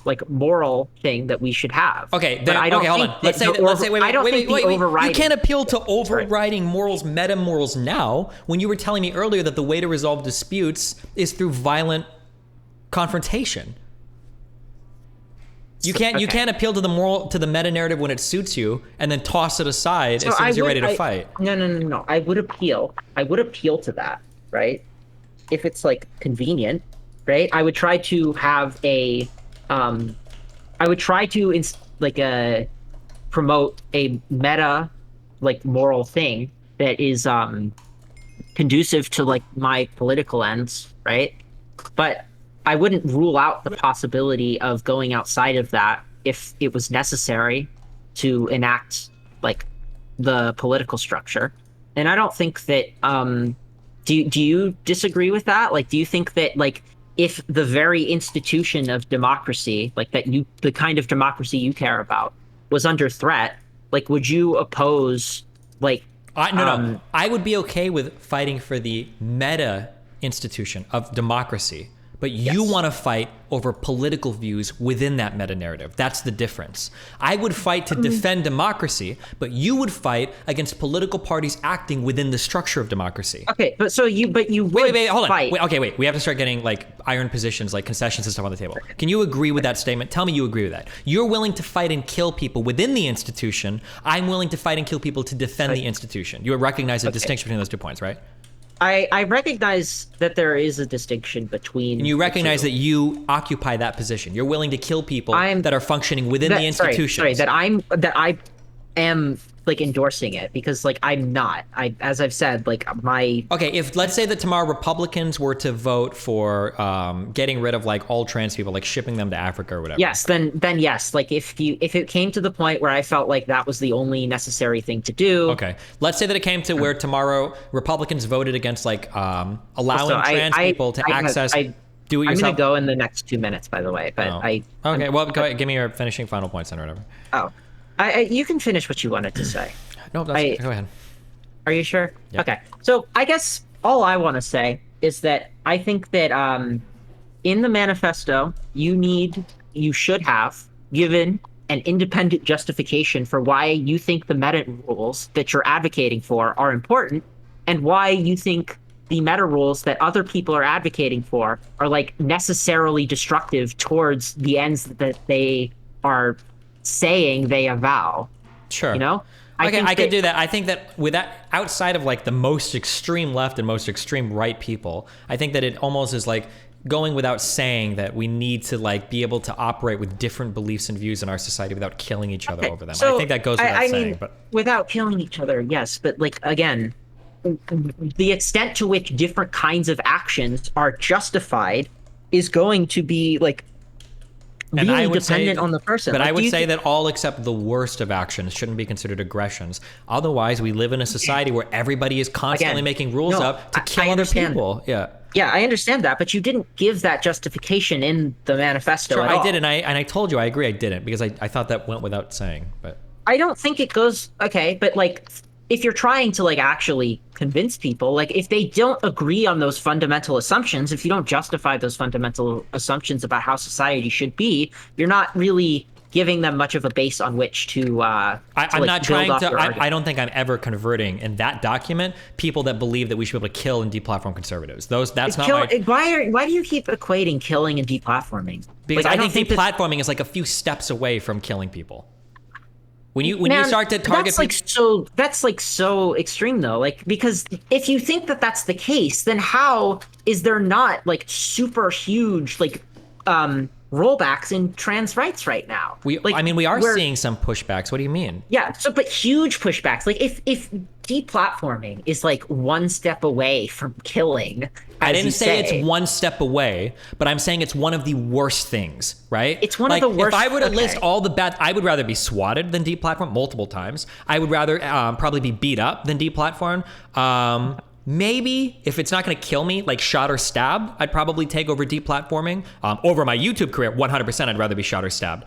like moral thing that we should have. Okay, but I don't hold think on. Let's say wait. You can't appeal to overriding morals, meta morals now, when you were telling me earlier that the way to resolve disputes is through violent confrontation. You can't appeal to the meta narrative when it suits you and then toss it aside as soon as you're ready to fight. No. I would appeal to that, right? If it's like convenient, right? I would try to have a promote a meta like moral thing that is conducive to like my political ends, right? But I wouldn't rule out the possibility of going outside of that if it was necessary to enact like the political structure. And I don't think that do you disagree with that? Like, do you think that like if the very institution of democracy, like the kind of democracy you care about, was under threat, like would you oppose like no. I would be okay with fighting for the meta institution of democracy. But you want to fight over political views within that meta narrative. That's the difference. I would fight to defend democracy, but you would fight against political parties acting within the structure of democracy. Okay, but you wait, hold on. fight. Wait. We have to start getting like iron positions, like concessions and stuff on the table. Can you agree with that statement? Tell me you agree with that. You're willing to fight and kill people within the institution. I'm willing to fight and kill people to defend the institution. You recognize the distinction between those 2 points, right? I recognize that there is a distinction between. And you recognize that you occupy that position. You're willing to kill people that are functioning within the institution. That I am like endorsing it because like I'm not. As I've said, like my. Okay, if let's say that tomorrow Republicans were to vote for getting rid of like all trans people, like shipping them to Africa or whatever. Yes, then yes. Like if it came to the point where I felt like that was the only necessary thing to do. Okay, let's say that it came to where tomorrow Republicans voted against like allowing trans people to access. Do it yourself. I'm gonna go in the next 2 minutes, by the way. But Okay, well, go ahead. Give me your finishing final points then, or whatever. Oh. You can finish what you wanted to say. No, go ahead. Are you sure? Yeah. Okay. So I guess all I want to say is that I think that in the manifesto, you should have given an independent justification for why you think the meta rules that you're advocating for are important and why you think the meta rules that other people are advocating for are like necessarily destructive towards the ends that they are saying they avow. Sure. You know? I could do that. I think that with that, outside of like the most extreme left and most extreme right people, I think that it almost is like going without saying that we need to like be able to operate with different beliefs and views in our society without killing each other over them. So I think that goes without saying. Without killing each other, yes. But like, again, the extent to which different kinds of actions are justified is going to be like And I really would say, dependent on the person. but Like, I would say that all except the worst of actions shouldn't be considered aggressions. Otherwise, we live in a society where everybody is constantly Again, making rules no, up to I kill other understand. people. Yeah. Yeah, I understand that, but you didn't give that justification in the manifesto Sure, at I all. did, and I told you I agree I didn't because I thought that went without saying. But I don't think it goes okay, but like if you're trying to like actually convince people, like if they don't agree on those fundamental assumptions, if you don't justify those fundamental assumptions about how society should be, you're not really giving them much of a base on which to I'm like not build trying up to. your argument. I don't think I'm ever converting in that document people that believe that we should be able to kill and deplatform conservatives. That's not my. Why do you keep equating killing and deplatforming? Because Like, I don't think that- deplatforming is like a few steps away from killing people. When you Man, start to target that's like so extreme though. Like because if you think that that's the case, then how is there not like super huge like rollbacks in trans rights right now? Like I mean, we are where- seeing some pushbacks. What do you mean? Yeah, so but huge pushbacks. Like if deplatforming is like one step away from killing, I as didn't you say it's one step away, but I'm saying it's one of the worst things, right? It's one of the worst- If I were to okay. list all the bad, I would rather be swatted than deplatformed multiple times. I would rather probably be beat up than deplatformed. Maybe if it's not going to kill me, like shot or stabbed, I'd probably take over deplatforming. Over my YouTube career, 100%, I'd rather be shot or stabbed.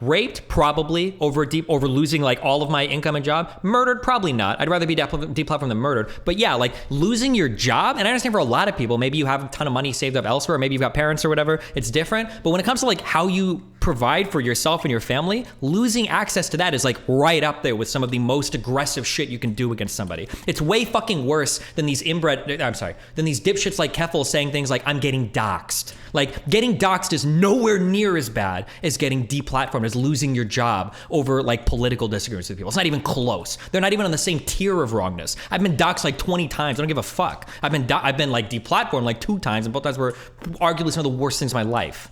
Raped, probably over losing like all of my income and job. Murdered, probably not. I'd rather be deplatformed than murdered. But yeah, like losing your job, and I understand for a lot of people, maybe you have a ton of money saved up elsewhere, maybe you've got parents or whatever. It's different. But when it comes to like how you provide for yourself and your family, losing access to that is like right up there with some of the most aggressive shit you can do against somebody. It's way fucking worse than these than these dipshits like Keffals saying things like, I'm getting doxxed. Like getting doxxed is nowhere near as bad as getting deplatformed, as losing your job over like political disagreements with people. It's not even close. They're not even on the same tier of wrongness. I've been doxxed like 20 times. I don't give a fuck. I've been like deplatformed like 2 times, and both times were arguably some of the worst things in my life.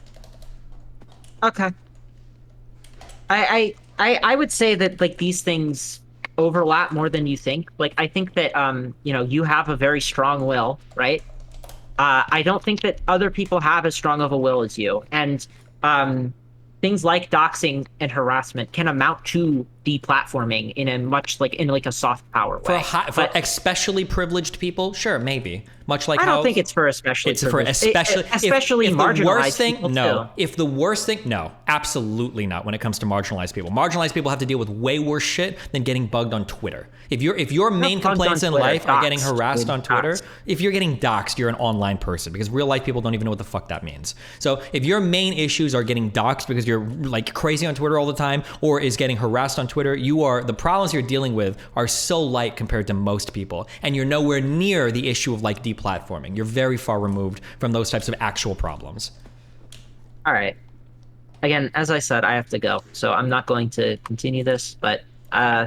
Okay. I would say that like these things overlap more than you think. Like I think that you know, you have a very strong will, right? I don't think that other people have as strong of a will as you. And things like doxing and harassment can amount to deplatforming in a much like in a soft power way. For especially privileged people, sure, maybe. Much like I how don't think it's for especially it's for privileged. especially if marginalized the worst thing, people no. too. If the worst thing, no, absolutely not. When it comes to marginalized people, marginalized people have to deal with way worse shit than getting bugged on Twitter. If your main bugged on complaints in Twitter, life are doxed, getting harassed dude, on Twitter, doxed. if you're getting doxxed, you're an online person, because real life people don't even know what the fuck that means. So if your main issues are getting doxxed because you're like crazy on Twitter all the time, or is getting harassed on Twitter, the problems you're dealing with are so light compared to most people, and you're nowhere near the issue of like deplatforming. You're very far removed from those types of actual problems. All right. Again, as I said, I have to go, so I'm not going to continue this. But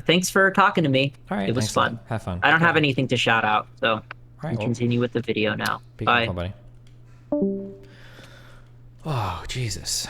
thanks for talking to me. All right, it was thanks a lot. fun. Have fun. I don't Okay. have anything to shout out, so right, we well, continue with the video now. Be Bye. careful, buddy. Oh, Jesus.